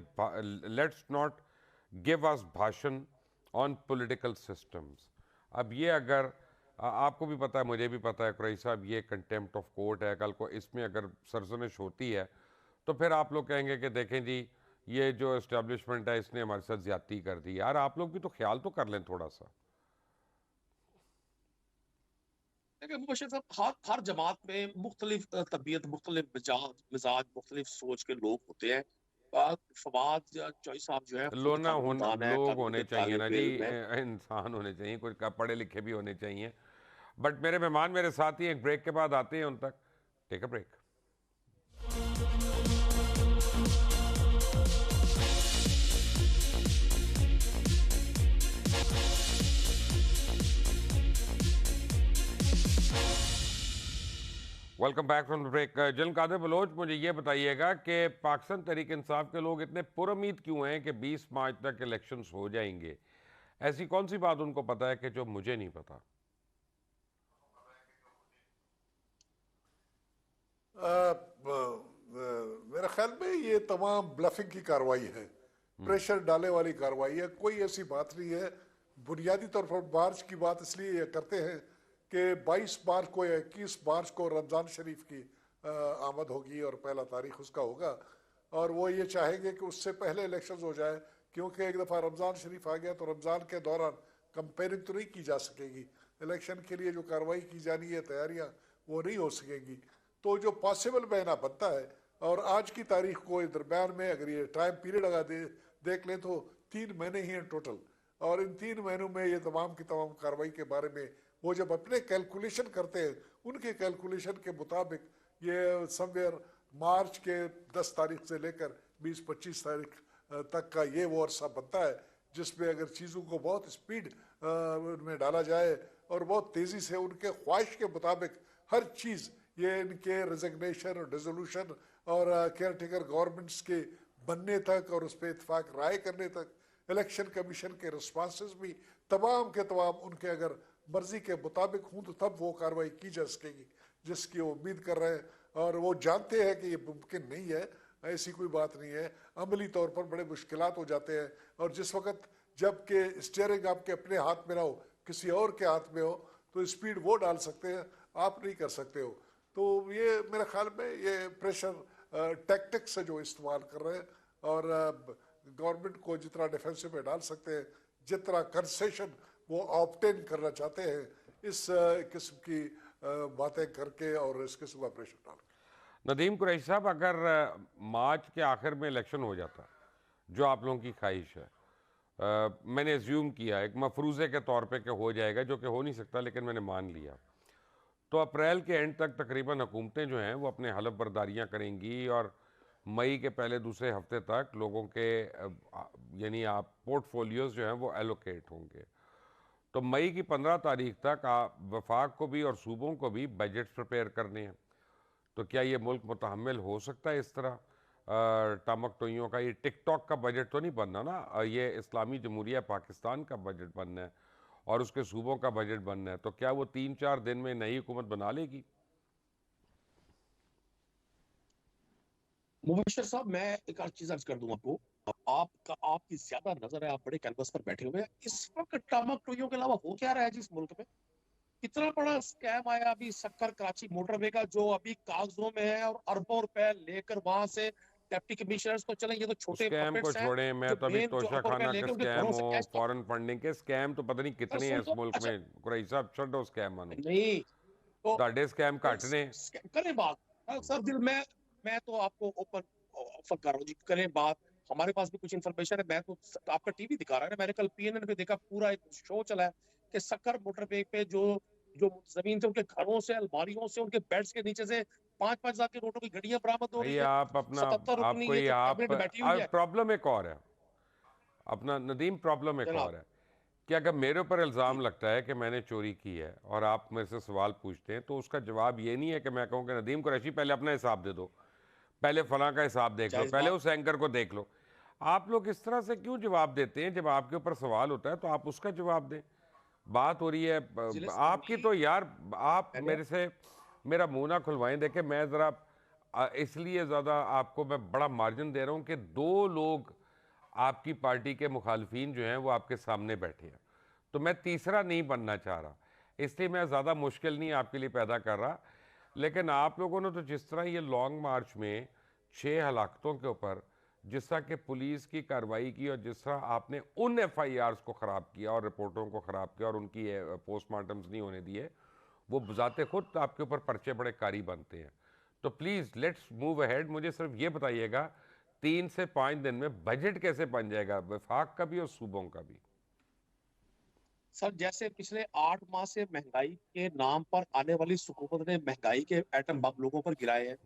us भाषण on political systems. अब ये अगर आपको भी पता है, मुझे भी पता है कुरैशी साहब, ये कंटेम्प्ट ऑफ कोर्ट है। कल को इसमें अगर सरजनिश होती है तो फिर आप लोग कहेंगे कि देखें जी, ये जो एस्टेब्लिशमेंट है इसने हमारे साथ ज्यादती कर दी। यार आप लोग भी तो ख्याल तो कर लें थोड़ा सा। देखिए मुबशर साहब, हर जमात में मुख्तलिफ तबीयत, मुख्तलिफ मिजाज, मुख्तलिफ सोच के लोग होते हैं। फवाद चौधरी साहब जो है खुद कानूनदान है, लोग कानून होने के चाहिए ना तालिब जी, इल्म है। इंसान होने चाहिए, कुछ पढ़े लिखे भी होने चाहिए। बट मेरे मेहमान मेरे साथ ही एक ब्रेक के बाद आते हैं, उन तक take a break. Welcome back from the break. General Qadir Baloch, मुझे ये बताइएगा कि पाकिस्तान तहरीक इंसाफ के लोग इतने पुरुमीद क्यों हैं कि 20 मार्च तक इलेक्शंस हो जाएंगे? ऐसी कौन सी बात उनको पता है कि जो मुझे नहीं पता? मेरे ख्याल में ये तमाम ब्लफिंग की कार्रवाई है, प्रेशर डालने वाली कार्रवाई है। कोई ऐसी बात नहीं है। बुनियादी तौर पर मार्च की बात इसलिए ये करते हैं कि 22 मार्च को या 21 मार्च को रमज़ान शरीफ की आमद होगी और पहला तारीख उसका होगा, और वो ये चाहेंगे कि उससे पहले इलेक्शन हो जाए, क्योंकि एक दफ़ा रमज़ान शरीफ आ गया तो रमज़ान के दौरान कंपेयरिंग तो नहीं की जा सकेगी। इलेक्शन के लिए जो कार्रवाई की जानी है, तैयारियाँ, वो नहीं हो सकेंगी। तो जो पॉसिबल महीना बनता है, और आज की तारीख को दरम्यान में अगर ये टाइम पीरियड लगा देख लें तो 3 महीने ही हैं टोटल। और इन 3 महीनों में ये तमाम की तमाम कार्रवाई के बारे में वो जब अपने कैलकुलेशन करते हैं, उनके कैलकुलेशन के मुताबिक ये समवेयर मार्च के 10 तारीख से लेकर 20-25 तारीख तक का ये वो अरसा बनता है, जिसमें अगर चीज़ों को बहुत स्पीड में डाला जाए और बहुत तेज़ी से उनके ख्वाहिश के मुताबिक हर चीज़, ये इनके रिजिग्नेशन और डिसोल्यूशन और केयर टेकर गवर्नमेंट्स के बनने तक और उस पर इतफाक राय करने तक, इलेक्शन कमीशन के रिस्पॉन्सेज भी तमाम के तमाम उनके अगर मर्जी के मुताबिक हों तो तब वो कार्रवाई की जा सकेगी जिसकी वो उम्मीद कर रहे हैं। और वो जानते हैं कि ये मुमकिन नहीं है, ऐसी कोई बात नहीं है, अमली तौर पर बड़े मुश्किलात हो जाते हैं। और जिस वक्त जबकि स्टीयरिंग आपके अपने हाथ में ना हो, किसी और के हाथ में हो, तो स्पीड वो डाल सकते हैं, आप नहीं कर सकते हो। तो ये मेरे ख्याल में ये प्रेशर टैक्टिक्स है जो इस्तेमाल कर रहे हैं, और गवर्नमेंट को जितना डिफेंसिव में डाल सकते हैं, जितना कंसेशन वो ऑब्टेन करना चाहते हैं, इस किस्म की बातें करके और इस किस्म का प्रेशर डाल के। नदीम कुरैशी साहब, अगर मार्च के आखिर में इलेक्शन हो जाता, जो आप लोगों की ख्वाहिश है, मैंने एज्यूम किया एक मफरूज़े के तौर पे कि हो जाएगा, जो कि हो नहीं सकता, लेकिन मैंने मान लिया, तो अप्रैल के एंड तक तकरीबन हुकूमतें जो हैं वो अपने हलफ बर्दारियाँ करेंगी और मई के पहले दूसरे हफ्ते तक लोगों के यानी आप पोर्टफोलियोज़ जो हैं वो एलोकेट होंगे। तो मई की 15 तारीख तक वफाक को भी और सूबों को भी बजट प्रिपेयर करने हैं। तो क्या ये मुल्क मुतहम्मिल हो सकता है इस तरह टामक टोइयों का? ये टिकटॉक का बजट तो नहीं बनना ना, ये इस्लामी जमहूरिया पाकिस्तान का बजट बनना है और उसके सूबों का बजट बनना है। तो क्या वो 3-4 दिन में नई हुकूमत बना लेगी? मुबशर साहब, मैं एक और चीज अर्ज कर दूं आपको। आपकी ज्यादा नजर है, आप बड़े कैंपस पर बैठे हुए हैं इस वक्त। टामक टोइयों के अलावा हो क्या रहा है जिस मुल्क में? कितना बड़ा स्कैम आया अभी सक्कर कराची मोटरवे का, जो अभी कागजों में है, और अरबों रुपए लेकर वहां से डिप्टी कमिश्नर्स तो चले, ये तो छोटे स्कैम को पपेट्स हैं। छोड़ें, मैं जो तो अभी मेन जो तोशा अरबों रुपए खाना के लेके उनके स्कैम घरों से हो, कैश। फॉरेन फंडिंग के स्कैम तो पता नहीं कितने हैं इस सुन तो मुल्क अच्छा, में। कुरैशी साहब छो स्कैम मानो, नहीं तो ताड़े स्कैम घट ने। करें बात। सर दिल में मैं तो आपको ओपन ऑफर कर रहा हूँ जी, करें बात। हमारे पास भी कुछ इन्फॉर्मेशन है। मैं तो आपका टीवी दिखा रहा है ना, मैंने कल पीएनएन पे देखा, पूरा एक शो चला है कि सक्कर मोटरवे पे जो जो जमीन थे, उनके घरों से, अलमारियों से, उनके बेड्स के नीचे से 5-5 हजार के नोटों की घड़ियां बरामद हो रही ये है। आप अपना 77 रुकनी आपको है ये जो आप कैबिनेट बैठी हुई है। प्रॉब्लम एक और है अपना नदीम, प्रॉब्लम एक जनाब और है कि अगर मेरे ऊपर इल्ज़ाम लगता है कि मैंने चोरी की है और आप मेरे से सवाल पूछते हैं, तो उसका जवाब ये नहीं है कि मैं कहूँ कि नदीम कुरैशी पहले अपना हिसाब दे दो, पहले फलां का हिसाब देख लो, जायज पहले बात। उस एंकर को देख लो। आप लोग इस तरह से क्यों जवाब देते हैं? जब आपके ऊपर सवाल होता है तो आप उसका जवाब दें। बात हो रही है जिले आपकी, तो यार आप मैंने मेरे से मेरा मुंह ना खुलवाएं। देखें, मैं ज़रा इसलिए ज़्यादा आपको मैं बड़ा मार्जिन दे रहा हूँ कि 2 लोग आपकी पार्टी के मुखालफीन जो हैं वो आपके सामने बैठे हैं, तो मैं तीसरा नहीं बनना चाह रहा, इसलिए मैं ज़्यादा मुश्किल नहीं आपके लिए पैदा कर रहा। लेकिन आप लोगों ने तो जिस तरह ये लॉन्ग मार्च में 6 हलाकतों के ऊपर जिस तरह के पुलिस की कार्रवाई की और जिस तरह आपने उन FIRs को ख़राब किया और रिपोर्टों को ख़राब किया और उनकी पोस्टमार्टम्स नहीं होने दिए, वो बजाते खुद आपके ऊपर पर्चे बड़े कारी बनते हैं। तो प्लीज़ लेट्स मूव अहेड। मुझे सिर्फ ये बताइएगा 3 से 5 दिन में बजट कैसे बन जाएगा, वफाक का भी और सूबों का भी? सर, जैसे पिछले 8 माह से महंगाई के नाम पर आने वाली हुकूमत ने महंगाई के एटम बम लोगों पर गिराए हैं।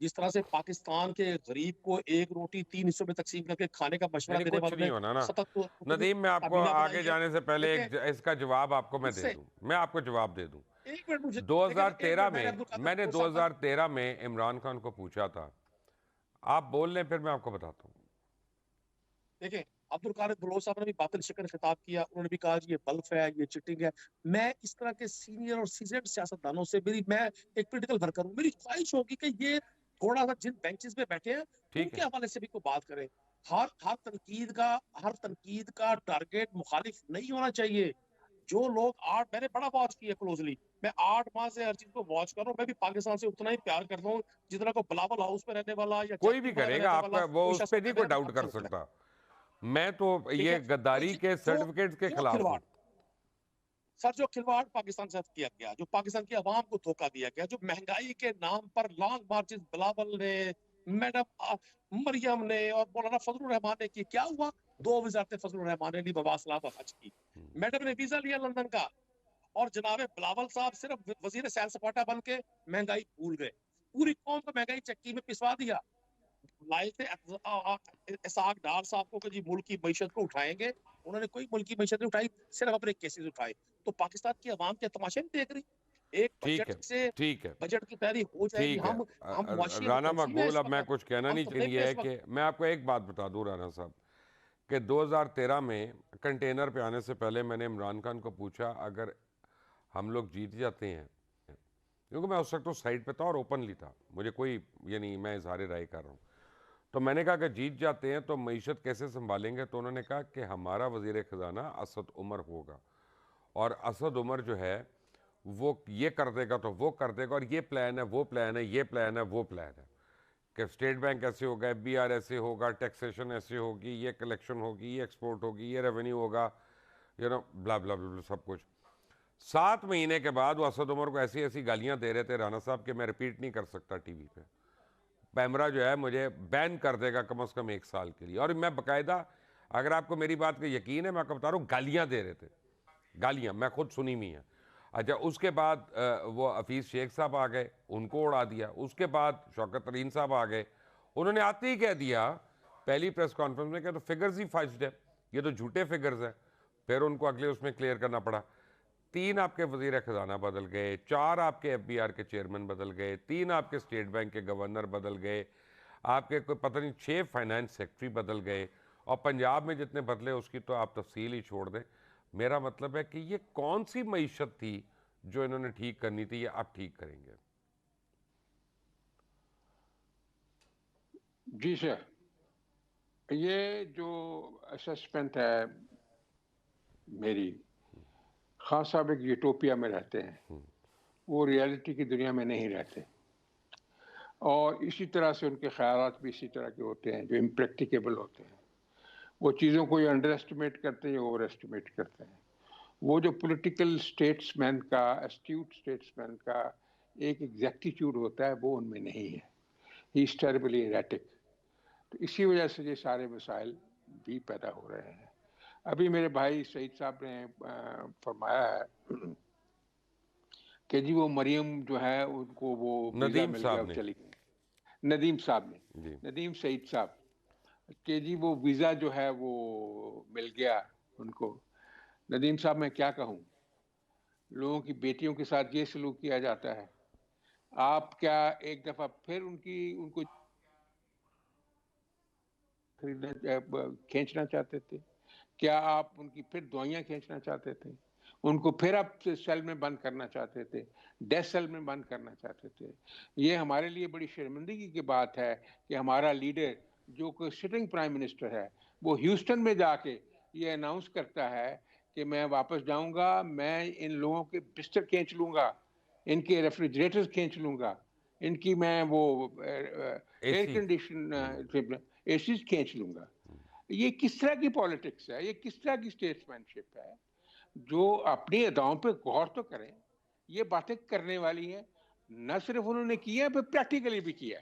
जिस तरह से पाकिस्तान के गरीब को एक रोटी 3 हिस्सों में तकसीम करके खाने का मशवरा नहीं, देने कुछ वालों नहीं ने होना ना सतत नदीम। मैं आपको काबीना बनाई आगे है। जाने से पहले देखिए, इसका जवाब आपको मैं दे इससे दूं, मैं आपको जवाब दे दूं। एक मिनट मुझे 2013 मैंने में अब्दुल कादिर मैंने फिरोज साहब का 2013 में इमरान खान को पूछा था, आप बोल लें फिर मैं आपको बताता हूँ। देखिए, अब्दुल कादिर फिरोज साहब ने भी बातिल शिकन खिताब किया। उन्होंने भी कहा ये बल्फ है, ये चिटिंग है। मैं इस तरह के सीनियर और सीजनड सियासतदानों से मैं एक पॉलिटिकल वर्कर हूँ, मेरी ख्वाहिश होगी कि ये थोड़ा सा जिन बेंचेस पे बैठे हैं ठीक उनके है, हवाले से भी कोई बात करें। हर तनकीद का टारगेट मुखालिफ नहीं होना चाहिए। जो लोग मैंने बड़ा वॉच किया क्लोजली, मैं 8 माह से हर चीज को वॉच कर रहा हूँ। मैं भी पाकिस्तान से उतना ही प्यार करता हूँ जितना को बिलावल हाउस में रहने वाला या कोई भी जयपुर में करेगा रहने वाला आपका, वो कोई उस शख्स पर नहीं कोई मेरा भी डाउट कर ताल्लुक है। सकता। मैं तो ठीक ये है, तो गद्दारी के जो सर्टिफिकेट्स के जो खिलाफ हूँ। खिलवाड़, सर, जो खिलवाड़ पाकिस्तान से किया गया, जो पाकिस्तान की आवाम को धोखा दिया गया, जो महंगाई के नाम पर लॉन्ग मार्चेस बिलावल ने, मैडम मरियम ने और मौलाना फजलुर रहमान ने की, क्या हुआ? 2 वजारतें फजलुर रहमान ने ली, मवासलात और हज की। मैडम ने वीजा लिया लंदन का, और जनाब बिलावल साहब सिर्फ वजीर सैर सपाटा बन के महंगाई भूल गए। पूरी कौम को महंगाई चक्की में पिसवा दिया। लाए थे इसाक डार साहब को कि जी मुल्क की मईशत को उठाएंगे। उन्होंने कोई मुल्क की मईशत नहीं उठाई, सिर्फ अपने केसेस उठाए। तो पाकिस्तान की आवाम के तमाशे नहीं देख रही। एक ठीक है, बजट से ठीक है, बजट की तैयारी हो जाएगी। ठीक है। हम मुआशी राना मुतलफिन है मकबूल, इस अब मैं वक्त, कुछ कहना हम नहीं तकलीफ चाहिए में है इस वक्त। कि मैं आपको एक बात बता दूं राना साहब, कि 2013 में कंटेनर पे आने से पहले मैंने इमरान खान को पूछा, अगर हम लोग जीत जाते हैं, क्योंकि मैं उस वक्त तो साइड पे था और ओपनली था, मुझे कोई ये नहीं मैं इजहार राय कर रहा हूँ, तो मैंने कहा कि जीत जाते हैं तो मईशत कैसे संभालेंगे? तो उन्होंने कहा कि हमारा वज़ीर ख़जाना असद उमर होगा, और असद उमर जो है वो ये कर देगा तो वो कर देगा, और ये प्लान है, वो प्लान है, ये प्लान है, वो प्लान है, कि स्टेट बैंक ऐसे होगा, FBR ऐसे होगा, टैक्सेशन ऐसे होगी, ये कलेक्शन होगी, ये एक्सपोर्ट होगी, ये रेवेन्यू होगा, ब्ला ब्ला ब्ला सब कुछ। 7 महीने के बाद वो असद उमर को ऐसी ऐसी गालियां दे रहे थे राना साहब कि मैं रिपीट नहीं कर सकता टीवी पे। पैमरा जो है मुझे बैन कर देगा कम से कम 1 साल के लिए। और मैं बकायदा, अगर आपको मेरी बात का यकीन है, मैं आपको बता रहा हूँ, गालियां दे रहे थे, गालियां मैं खुद सुनी हुई हैं। अच्छा, उसके बाद वो हफीज़ शेख साहब आ गए, उनको उड़ा दिया। उसके बाद शौकत तरीन साहब आ गए, उन्होंने आते ही कह दिया पहली प्रेस कॉन्फ्रेंस में कि तो फिगर्स ही फाइज्ड है, ये तो झूठे फिगर्स हैं। फिर उनको अगले उसमें क्लियर करना पड़ा। 3 आपके वजीर ख़जाना बदल गए, 4 आपके FBR के चेयरमैन बदल गए, 3 आपके स्टेट बैंक के गवर्नर बदल गए, आपके कोई पता नहीं 6 फाइनेंस सेक्रेटरी बदल गए, और पंजाब में जितने बदले उसकी तो आप तफसील ही छोड़ दें। मेरा मतलब है कि ये कौन सी मईशत थी जो इन्होंने ठीक करनी थी, ये आप ठीक करेंगे? जी सर, ये जो असेसमेंट है मेरी, खान साहब एक यूटोपिया में रहते हैं, वो रियलिटी की दुनिया में नहीं रहते, और इसी तरह से उनके ख्यालात भी इसी तरह के होते हैं जो इम्प्रैक्टिकेबल होते हैं। वो चीज़ों को अंडर एस्टिमेट करते हैं या ओवर एस्टिमेट करते हैं। वो जो पॉलिटिकल स्टेट्समैन का, एस्ट्यूट स्टेट्समैन का एक एग्जैक्टिट्यूड होता है, वो उनमें नहीं है। He is terribly erratic. तो इसी वजह से ये सारे मसाइल भी पैदा हो रहे हैं। अभी मेरे भाई सईद साहब ने फरमाया है कि जी वो मरियम जो है उनको वो वीज़ा नदीम मिल गया, साहब वो ने चली गई। नदीम साहब ने, जी नदीम सईद साहब, कि जी वो वीज़ा जो है वो मिल गया उनको। नदीम साहब, मैं क्या कहूँ, लोगों की बेटियों के साथ ये सलूक किया जाता है। आप क्या एक दफ़ा फिर उनको खींचना चाहते थे? क्या आप उनकी फिर दुआइयाँ खींचना चाहते थे? उनको फिर आप सेल में बंद करना चाहते थे, डेथ सेल में बंद करना चाहते थे? ये हमारे लिए बड़ी शर्मिंदगी की बात है कि हमारा लीडर, जो कि सिटिंग प्राइम मिनिस्टर है, वो ह्यूस्टन में जाके ये अनाउंस करता है कि मैं वापस जाऊंगा, मैं इन लोगों के बिस्तर खींच लूंगा, इनके रेफ्रिजरेटर्स खींच लूंगा, इनकी मैं वो एयर AC। कंडीशन एसीज खींच लूंगा। ये किस तरह की पॉलिटिक्स है? ये किस तरह की स्टेट्समैनशिप है? जो अपनी अदाओं पे गौर तो करें। ये बातें करने वाली हैं। न सिर्फ उन्होंने किया, फिर प्रैक्टिकली भी किया,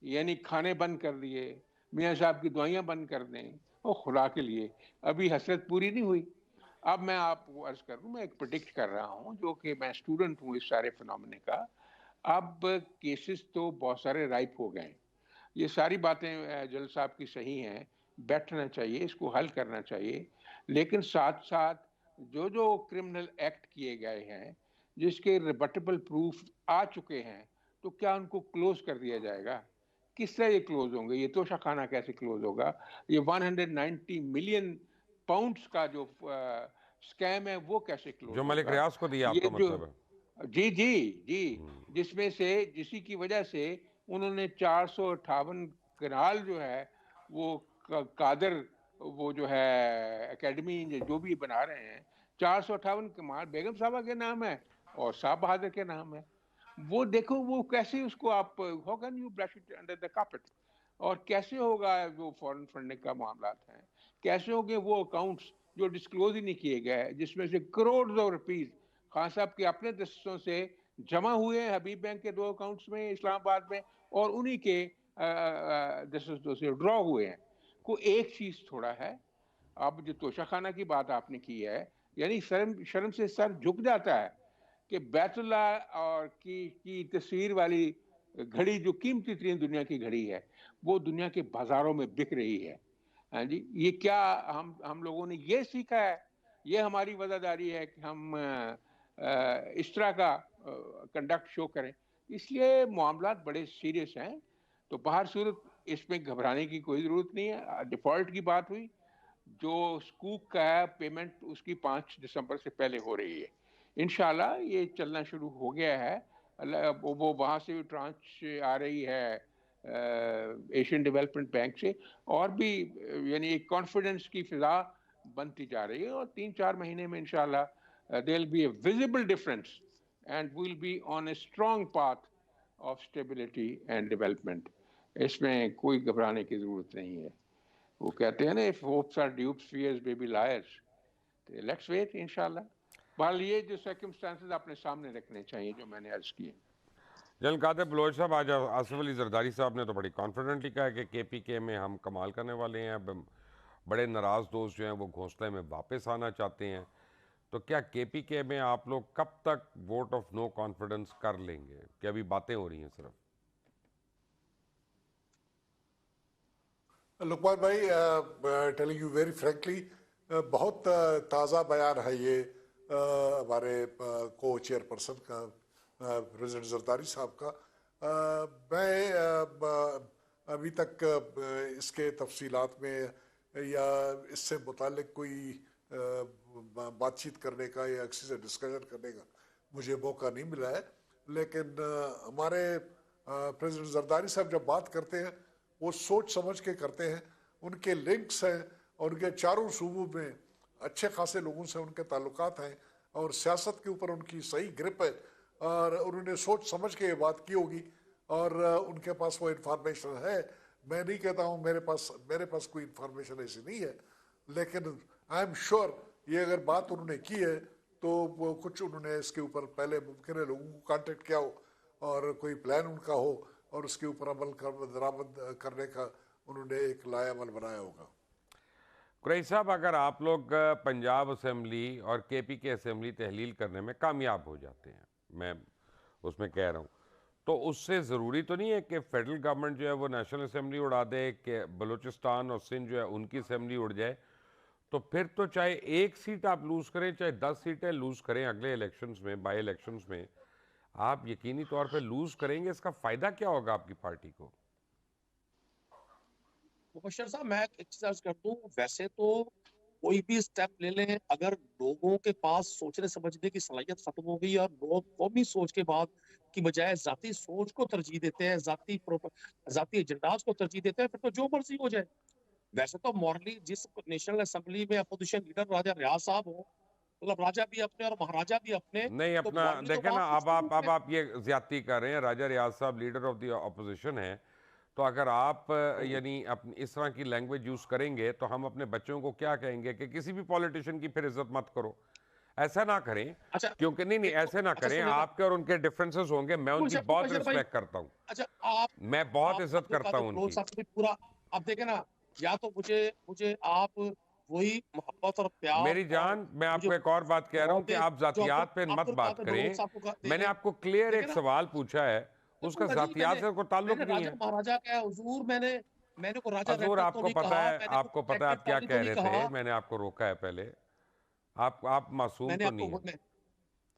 यानी खाने बंद कर दिए, मियाँ साहब की दवाइयाँ बंद कर दें, और खुदा के लिए अभी हसरत पूरी नहीं हुई। अब मैं आपको अर्ज कर दूं, मैं एक प्रिडिक्ट कर रहा हूं, जो कि मैं स्टूडेंट हूं इस सारे फिनोमेना का। अब केसेस तो बहुत सारे राइप हो गए। ये सारी बातें जल साहब की सही हैं, बैठना चाहिए, इसको हल करना चाहिए। लेकिन साथ साथ जो जो क्रिमिनल एक्ट किए गए हैं, जिसके रिबटेबल प्रूफ आ चुके हैं, तो क्या उनको क्लोज कर दिया जाएगा? किस तरह ये क्लोज होंगे? ये तोशाखाना कैसे क्लोज होगा? ये 190 मिलियन पाउंड्स का जो स्कैम है, वो कैसे क्लोज जो मलिक होगा? रियाज को दिया, ये आपका जो, मतलब है? जी जी जी, जिसमें से जिसी की वजह से उन्होंने 458 कनाल जो है वो कादर, वो जो है एकेडमी जो भी बना रहे हैं, 458 कनाल बेगम साहबा के नाम है और साहब बहादुर के नाम है। वो देखो, वो कैसे उसको आप, how can you brush it under the carpet? और कैसे होगा वो फॉरेन फंडिंग का मामला है? कैसे होंगे वो अकाउंट्स जो डिस्क्लोज ही नहीं किए गए, जिसमें से करोड़ रुपीस खान साहब के अपने दस्तों से जमा हुए हैं हबीब बैंक के 2 अकाउंट्स में इस्लामाबाद में, और उन्हीं के दस्तों से ड्रॉ हुए हैं। को एक चीज थोड़ा है। अब जो तोशाखाना की बात आपने की है, यानी शर्म शर्म से सर झुक जाता है कि बैतुल्ला और की तस्वीर वाली घड़ी, जो कीमती तरीन दुनिया की घड़ी है, वो दुनिया के बाजारों में बिक रही है। हाँ जी, ये क्या हम लोगों ने ये सीखा है? ये हमारी वफादारी है कि हम इस तरह का कंडक्ट शो करें? इसलिए मामला बड़े सीरियस हैं। तो बाहर सूरत इसमें घबराने की कोई ज़रूरत नहीं है। डिफ़ॉल्ट की बात हुई, जो स्कूक का है पेमेंट उसकी 5 दिसंबर से पहले हो रही है। इंशाल्लाह ये चलना शुरू हो गया है। वो वहाँ से भी ट्रांच आ रही है एशियन डेवलपमेंट बैंक से, और भी यानी एक कॉन्फिडेंस की फिजा बनती जा रही है, और 3-4 महीने में इंशाल्लाह there will be a visible difference and we will be on a strong path of stability and development. इसमें कोई घबराने की जरूरत नहीं है। वो कहते हैं ना, if hopes are dupes fears may be liars. Let's wait इंशाल्लाह। बहरहाल ये जो सर्कमस्टांसेस अपने सामने रखने चाहिए जो मैंने अर्ज किए। जनरल कादर बलोच साहब, आज आसिफ अली जरदारी साहब ने तो बड़ी कॉन्फिडेंटली कहा कि केपीके में हम कमाल करने वाले हैं। अब बड़े नाराज दोस्त जो हैं वो घोंसले में वापस आना चाहते हैं। तो क्या केपीके में आप लोग कब तक वोट ऑफ नो कॉन्फिडेंस कर लेंगे? क्या अभी बातें हो रही हैं सिर्फ? लुकमान भाई, टेलिंग यू वेरी फ्रैंकली, बहुत ताज़ा बयान है ये हमारे को चेयरपर्सन का, प्रेसिडेंट जरदारी साहब का। मैं अभी तक इसके तफसीलात में या इससे मुतालिक कोई बातचीत करने का या किसी से डिस्कशन करने का मुझे मौका नहीं मिला है। लेकिन हमारे प्रेसिडेंट जरदारी साहब जब बात करते हैं वो सोच समझ के करते हैं। उनके लिंक्स हैं और उनके चारों सूबों में अच्छे खासे लोगों से उनके ताल्लुकात हैं और सियासत के ऊपर उनकी सही ग्रिप है, और उन्होंने सोच समझ के ये बात की होगी और उनके पास वो इन्फॉर्मेशन है। मैं नहीं कहता हूँ मेरे पास कोई इन्फॉर्मेशन ऐसी नहीं है, लेकिन आई एम श्योर ये अगर बात उन्होंने की है तो वो कुछ उन्होंने इसके ऊपर पहले मुमकिन है लोगों को कांटेक्ट किया हो और कोई प्लान उनका हो और उसके ऊपर अमल दरामद करने का उन्होंने एक लाएअमल बनाया होगा। कुरैशी साहब, अगर आप लोग पंजाब असेंबली और केपीके असेंबली तहलील करने में कामयाब हो जाते हैं, मैं उसमें कह रहा हूँ, तो उससे ज़रूरी तो नहीं है कि फेडरल गवर्नमेंट जो है वो नेशनल असेंबली उड़ा दे, कि बलूचिस्तान और सिंध जो है उनकी असेंबली उड़ जाए। तो फिर तो चाहे एक सीट आप लूज़ करें, चाहे 10 सीटें लूज़ करें अगले इलेक्शंस में, बाई इलेक्शंस में, आप यकीनी तौर पे लूज़ करेंगे। इसका फ़ायदा क्या होगा आपकी पार्टी को? मुबशर साहब, मैं एक चीज अर्ज कर दूं, वैसे तो कोई भी स्टेप ले लें, अगर लोगों के पास सोचने समझने की सलाहियत खत्म हो गई और लोग कौमी सोच के बाद की बजाय जाती सोच को तरजीह देते हैं, जाती एजेंडाज को तरजीह देते हैं, फिर तो जो मर्जी हो जाए। वैसे तो मॉरली जिस नेशनल असेंबली में अपोजिशन लीडर राजा रियाज साहब हो, मतलब राजा भी अपने और महाराजा भी अपने, नहीं, तो अपना मॉरली तो देखें ना, बात कुछ नहीं अब है। आप ये ज्यादती कर रहे हैं। राजा रियाज साहब लीडर ऑफ द अपोजिशन हैं, तो अगर आप यानी अपनी इस तरह की लैंग्वेज यूज करेंगे तो हम अपने बच्चों को क्या कहेंगे कि किसी भी पॉलिटिशियन की फिर इज्जत मत करो। ऐसा ना करें, अच्छा, क्योंकि नहीं नहीं, ऐसे ना अच्छा करें। सुनिएगा आपके और उनके डिफरेंसेस होंगे, मैं उनकी बहुत मुबशर भाई। रिस्पेक्ट करता हूँ, अच्छा, आप मैं बहुत आप इज्जत अब्दुल करता कादिर हूँ बलोच उनकी। साहब से भी पूरा, अब देखे ना, या तो मुझे मुझे आप वही मोहब्बत और प्यार मेरी और जान, मैं मुझे आपको एक और बात कह रहा हूं कि ओहदे आप जो जातियात पे मत अब्दुल बात कादिर बलोच करें। साहब को दे मैंने दें। आपको क्लियर देखे एक ना, सवाल पूछा है, उसका बिल्कुल नहीं, जातियात से कोई ताल्लुक मैंने नहीं राजा है। महाराजा क्या हुजूर, मैंने को राजा हजूर, रहमत तो नहीं कहा, मैंने को आपको पता है प्रोटेक्टेड आप क्या फैमिली तो कह नहीं रहे थे, कहा। मैंने आपको रोका है पहले। आप मासूम मैंने तो नहीं आपको है।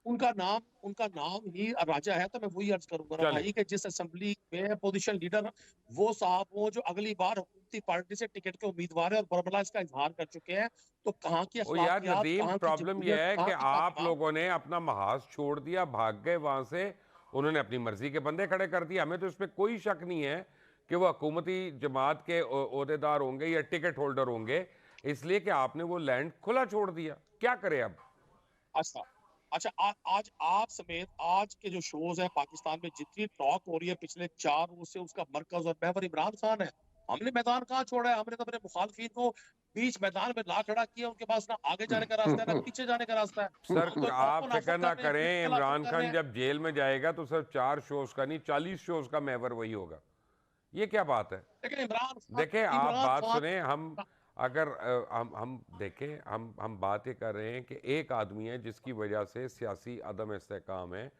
उनका नाम ही राजा है, तो मैं वही अर्ज करूंगा ना चले, भाई कि जिस असेंबली में पोजीशन लीडर वो साहब वो जो अगली बार हुकूमती पार्टी से टिकट के उम्मीदवार है और बरमला इसका इजहार कर चुके हैं, तो कहाँ की ओ यार अखलाकियात, नदीम, कहाँ की प्रॉब्लम यह जमहूरियत, है कहाँ कि की आप तालीमात। लोगों ने अपना महाज छोड़ दिया, भाग गए वहां से। उन्होंने अपनी मर्जी के बंदे खड़े कर दिए। हमें तो इसमें कोई शक नहीं है कि वो हुकूमती जमात के ओहदेदार होंगे या टिकट होल्डर होंगे, इसलिए कि आपने वो लैंड खुला छोड़ दिया। क्या करें अब? अच्छा, अच्छा, आज आप समेत आज के जो शोज है पाकिस्तान में, जितनी टॉक हो रही है पिछले 4 रोज से, उसका मरकज और महवर इमरान खान है। हमने मैदान कहाँ छोड़ा है? हमने तो अपने मुखालफिन को बीच मैदान में ला खड़ा किया। उनके पास ना आगे जाने का रास्ता है ना पीछे जाने का रास्ता है। सर, वो तो कौम को आप फिक्र नाफरत ना कर रहे हैं, दीन करें, को नाफरत इमरान कर रहे खान हैं। जब जेल में जाएगा तो सिर्फ 4 शोज का नहीं, 40 शोज का महवर वही होगा। ये क्या बात है? लेकिन देखें, आप इमरान बात खान सुने। हम अगर हम देखें, हम बात ये कर रहे हैं कि एक आदमी है जिसकी वजह से सियासी अदम इस्तेकाम है,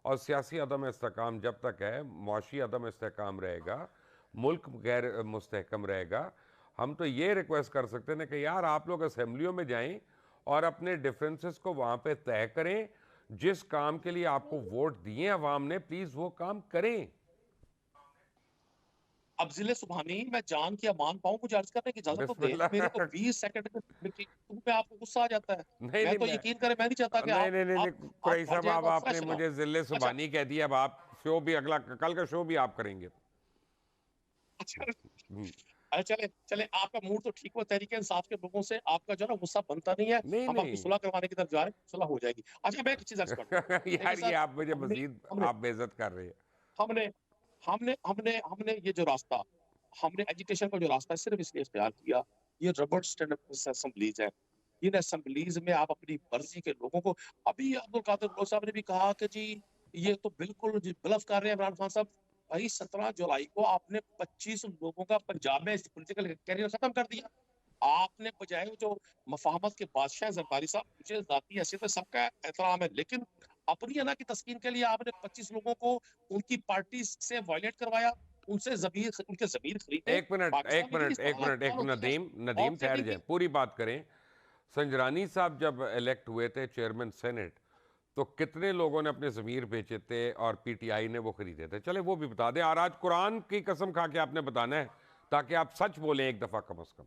और सियासी अदम इस्तेकाम जब तक है, मुआशी अदम इस्तेकाम रहेगा, मुल्क गैर मुस्तहकम रहेगा। हम तो ये रिक्वेस्ट कर सकते हैं कि यार आप लोग असेंबलियों में जाएं और अपने डिफरेंसेस को वहाँ पे तय करें। जिस काम के लिए आपको वोट दिए अवाम ने, प्लीज़ वो काम करें। अब जिले सुबहानी मैं जान के मान पाऊं, मुझे अर्ज करने की इजाजत तो दे। मेरे को बिस्मिल्लाह। 20 सेकंड में आपको गुस्सा आ जाता है। नहीं मैं नहीं, तो यकीन करें, मैं नहीं चाहता कि नहीं नहीं नहीं नहीं, आप कुरैशी साहब, जाएं अब और आपने फ्रेश ना हो। मुझे जिले अच्छा सुबानी कह दिया। अब आप शो भी अगला, कल का शो भी आप करेंगे। अच्छा हम्म, अरे चले चले, आपका मूड तो ठीक हो, तहरीके इंसाफ के लोगों से आपका जो है ना गुस्सा बनता नहीं है। नहीं हम आपकी नहीं। सुलह करवाने की तरफ जा रहे हैं, सुलह हो जाएगी। अच्छा मैं एक चीज अर्ज कर दूं। देखिए यार ये सर, आप मुझे हमने मजीद हमने आप बेइज्जत कर रहे हैं। हमने हमने हमने हमने ये जो रास्ता, हमने एजुकेशन का जो रास्ता है सिर्फ इसलिए इख्तियार किया, ये रबर्ट स्टैंड असेंबलीज है। इन असेंबलीज में आप अपनी मर्जी के लोगों को, अभी अब्दुल कादिर लोग साहब ने भी कहा कि जी ये तो बिल्कुल जी ब्लफ कर रहे हैं इमरान खान साहब। भाई 17 जुलाई को आपने 25 लोगों का पंजाब में पॉलिटिकल कैरियर खत्म कर दिया। आपने बजाय वो जो मफाहमत के बादशाह जरदारी साहब, मुझे जाती हैसियत है सबका एहतराम है, लेकिन अपनी अना की तस्कीन के लिए आपने 25 लोगों को उनकी पार्टी से वायलेट करवाया, उनके जमीर खरीदे। एक मिनट पाकिस्तान एक में मिनट किस एक मिनट, एक होती है, नदीम नदीम ठहर ऑफसेटिंग जाए, की। पूरी बात करें। संजरानी साहब जब इलेक्ट हुए थे चेयरमैन सेनेट, तो कितने लोगों ने अपने ज़मीर बेचे थे और पीटीआई ने वो खरीदे थे? चले वो भी बता दें। और आज कुरान की कसम खा के आपने बताना है, ताकि आप सच बोलें एक दफ़ा कम अज़ कम।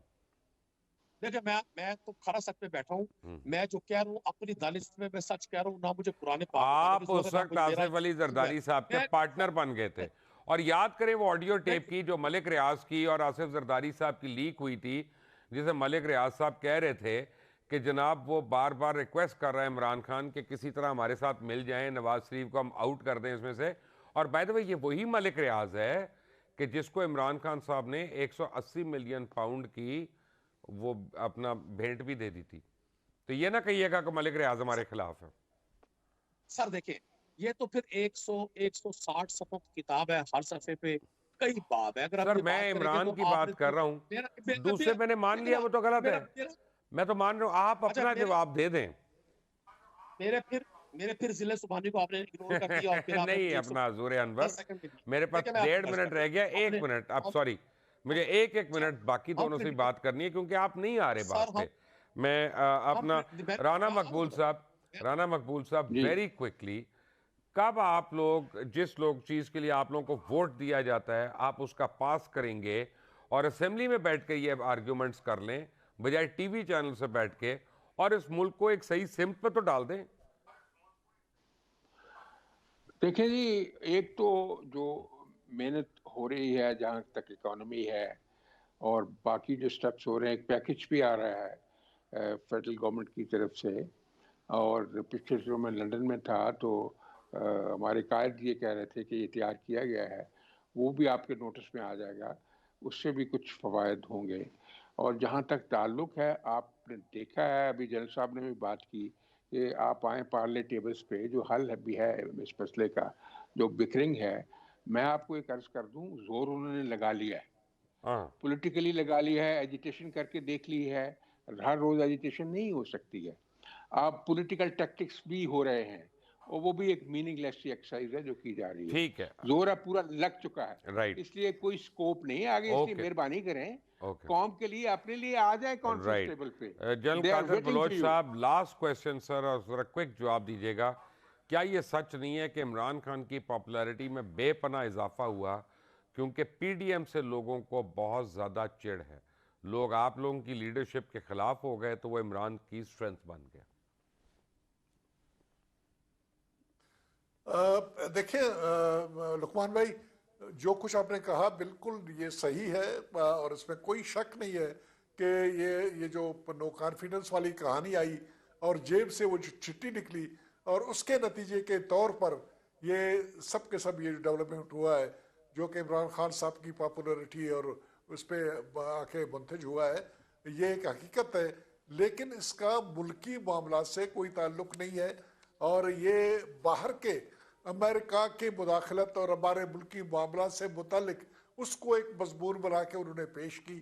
देखिए मैं तो खरा सच पे बैठा हूँ। हम्म। मैं जो कह रहा हूँ अपनी दानिश में मैं सच कह रहा हूँ, ना मुझे पुराने पाक बताने की आप जरूरत उस है, ना वक्त मुझे मेरा आसिफ अली इल्म है। जरदारी साहब के मैं पार्टनर बन गए थे। और याद करें वो ऑडियो टेप मैं- की जो मलिक रियाज की और आसिफ जरदारी साहब की लीक हुई थी, जिसे मलिक रियाज साहब कह रहे थे कि जनाब वो बार बार रिक्वेस्ट कर रहा है इमरान खान कि किसी तरह हमारे साथ मिल जाएं, नवाज शरीफ को हम आउट कर दें इसमें से। और बाय द वे ये वही मलिक रियाज है कि जिसको इमरान खान साहब ने 180 मिलियन पाउंड की वो अपना भेंट भी दे दी थी। तो ये ना कहिएगा कि मलिक रियाज हमारे खिलाफ है। सर देखिए, ये तो फिर 160 सफ़ों की किताब है, हर सफ़े पे कई बाब है। अगर आप सर ये मैं बात करेंगे इमरान तो की आपने बात कर तो रहा हूं, मेरा मेरा दूसरे मेरा मैंने मान लिया मेरा वो तो गलत है। मेरा मेरा मैं तो मान रहा हूं, आप अच्छा अपना जवाब दे दें। मेरे फिर मेरे फिर जिले सुबहानी को आपने इग्नोर कर दिया और फिर आपने नहीं मुझे अपना हजूर अनवर, 110 सेकंड दे दिए। मेरे पास देखिए मैं आपको 1.5 अर्ज मिनट करता रह गया। हूँ, एक हमने मिनट अब, हम सॉरी, मुझे एक अच्छा मिनट बाकी दोनों से हमने ही बात करनी है क्योंकि आप नहीं आ रहे सर बात पे। मैं अपना राना मकबूल साहब, राना मकबूल साहब, जी। वेरी क्विकली, कब आप लोग जिस लोग चीज़ के लिए आप लोगों को वोट दिया जाता है आप उसका पास करेंगे और असेंबली में बैठ के ये आर्ग्यूमेंट्स कर लें, बजाय टीवी चैनल से बैठ के, और इस मुल्क को एक सही सिमत पे तो डाल दें? देखिए जी, एक तो जो मेहनत हो रही है जहाँ तक इकोनॉमी है और बाकी जो स्टेप्स हो रहे हैं, एक पैकेज भी आ रहा है फेडरल गवर्नमेंट की तरफ से। और पिछले जो मैं लंदन में था तो हमारे कायद ये कह रहे थे कि ये तैयार किया गया है, वो भी आपके नोटिस में आ जाएगा, उससे भी कुछ फ़वाद होंगे। और जहाँ तक ताल्लुक़ है, आपने देखा है, अभी जनरल साहब ने भी बात की कि आप आएँ पार्ले टेबल्स पे, जो हल भी है इस मसले का, जो बिकरिंग है। मैं आपको एक अर्ज़ कर दूँ, ज़ोर उन्होंने लगा लिया है, हाँ, पॉलिटिकली लगा लिया है, एजिटेशन करके देख ली है। हर रोज़ एजिटेशन नहीं हो सकती है। आप पॉलिटिकल टैक्टिक्स भी हो रहे हैं और वो भी एक मीनिंगलेस सी एक्सरसाइज है जो की जा रही है। ठीक है। जोर अब पूरा लग चुका है, राइट। इसलिए कोई स्कोप नहीं है आगे, इसलिए ओके। मेहरबानी करें, ओके। कौम के लिए अपने लिए आ जाए कॉन्फ्रेंस राइट। टेबल पे। General they are Qasir waiting Baloch for you. साहब, लास्ट क्वेश्चन सर, और जरा क्विक जवाब दीजिएगा। क्या ये सच नहीं है कि इमरान खान की पॉपुलैरिटी में बेपनाह इजाफा हुआ क्योंकि पीडीएम से लोगों को बहुत ज़्यादा चिढ़ है? लोग आप लोगों की लीडरशिप के खिलाफ हो गए तो वो इमरान की स्ट्रेंथ बन गया। देखिए लुकमान भाई, जो कुछ आपने कहा बिल्कुल ये सही है और इसमें कोई शक नहीं है कि ये जो नो कॉन्फिडेंस वाली कहानी आई और जेब से वो जो चिट्ठी निकली और उसके नतीजे के तौर पर ये सब के सब ये डेवलपमेंट हुआ है, जो कि इमरान खान साहब की पॉपुलैरिटी और उस पर आके मुंतज हुआ है, ये एक हकीकत है। लेकिन इसका मुल्की मामला से कोई ताल्लुक नहीं है और ये बाहर के अमेरिका की मुदाखलत और हमारे मुल्की मामला से मुतल्लिक उसको एक मजबूर बना के उन्होंने पेश की,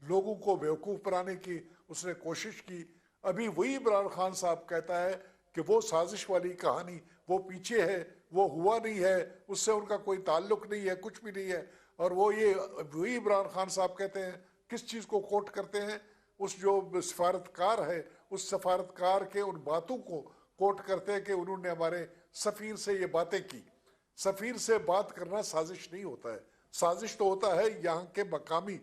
लोगों को बेवकूफ़ बनाने की उसने कोशिश की। अभी वही इमरान खान साहब कहता है कि वो साजिश वाली कहानी वो पीछे है, वो हुआ नहीं है, उससे उनका कोई ताल्लुक नहीं है, कुछ भी नहीं है। और वो ये वही इमरान खान साहब कहते हैं, किस चीज़ को कोट करते हैं, उस जो सफारतकार है उस सफारतकार के उन बातों को कोट करते हैं कि उन्होंने हमारे सफ़ीर से ये बातें की। सफ़ीर से बात करना साजिश नहीं होता है, साजिश तो होता है यहाँ के मकामी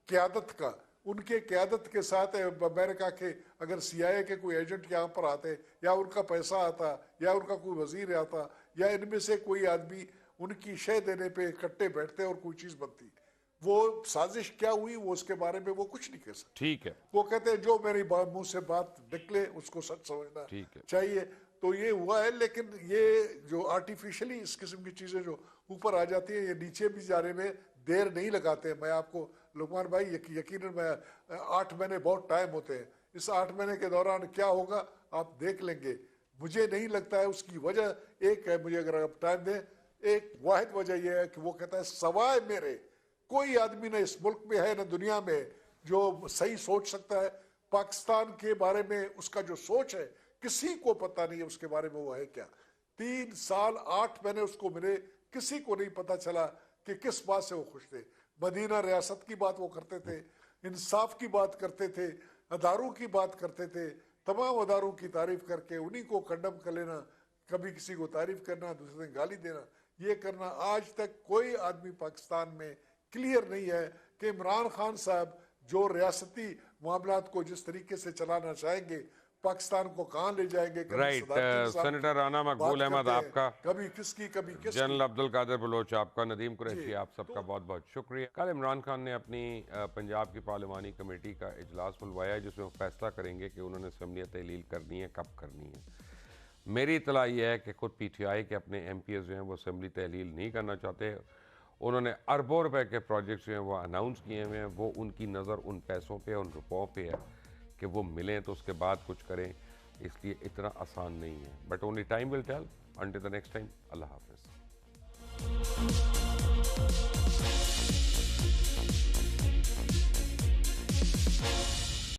क़यादत का, उनके क़यादत के साथ अमेरिका के अगर CIA के कोई एजेंट यहाँ पर आते, या उनका पैसा आता, या उनका कोई वजीर आता, या इनमें से कोई आदमी उनकी शय देने पे इकट्ठे बैठते और कोई चीज़ बनती। वो साजिश क्या हुई वो उसके बारे में वो कुछ नहीं कह सकते। ठीक है, वो कहते हैं जो मेरी मुंह से बात निकले उसको सच समझना ठीक है। चाहिए। तो ये हुआ है, लेकिन ये जो आर्टिफिशियली इस किस्म की चीज़ें जो ऊपर आ जाती है, ये नीचे भी जाने में देर नहीं लगाते हैं। मैं आपको लुकमान भाई यकीनन मैं 8 महीने बहुत टाइम होते हैं, इस 8 महीने के दौरान क्या होगा आप देख लेंगे। मुझे नहीं लगता है, उसकी वजह एक है, मुझे अगर आप टाइम दें, एक वाहिद वजह यह है कि वो कहता है सवाए मेरे कोई आदमी न इस मुल्क में है न दुनिया में जो सही सोच सकता है। पाकिस्तान के बारे में उसका जो सोच है किसी को पता नहीं है उसके बारे में वो है क्या। 3 साल 8 महीने उसको मिले, किसी को नहीं पता चला कि किस बात से वो खुश थे। मदीना रियासत की बात वो करते थे, इंसाफ की बात करते थे, अदारों की बात करते थे, तमाम अदारों की तारीफ करके उन्हीं को कंडम कर लेना, कभी किसी को तारीफ करना, दूसरे दिन गाली देना, ये करना। आज तक कोई आदमी पाकिस्तान में क्लियर नहीं है कि इमरान खान साहब जो रियासती मामलात को जिस तरीके से चलाना चाहेंगे, पाकिस्तान को कहाँ ले जाएंगे। राइट, सेनेटर राना मकबूल अहमद आपका, कभी किसकी कभी किसकी। जनरल अब्दुल कादिर बलोच आपका, नदीम कुरैशी आप सबका बहुत बहुत शुक्रिया। कल इमरान खान ने अपनी पंजाब की पार्लिमानी कमेटी का इजलास बुलवाया है, जिसमें वो फैसला करेंगे कि उन्होंने असम्बली तहलील करनी है, कब करनी है। मेरी इतला ये है कि खुद PTI के अपने MPs जो हैं वो असम्बली तहलील नहीं करना चाहते। उन्होंने अरबों रुपए के प्रोजेक्ट्स जो हैं वो अनाउंस किए हुए हैं, वो उनकी नज़र उन पैसों पे, उन रुपयों पे है कि वो मिलें तो उसके बाद कुछ करें, इसलिए इतना आसान नहीं है। But only time will tell. Until the next time, अल्लाह हाफिज़।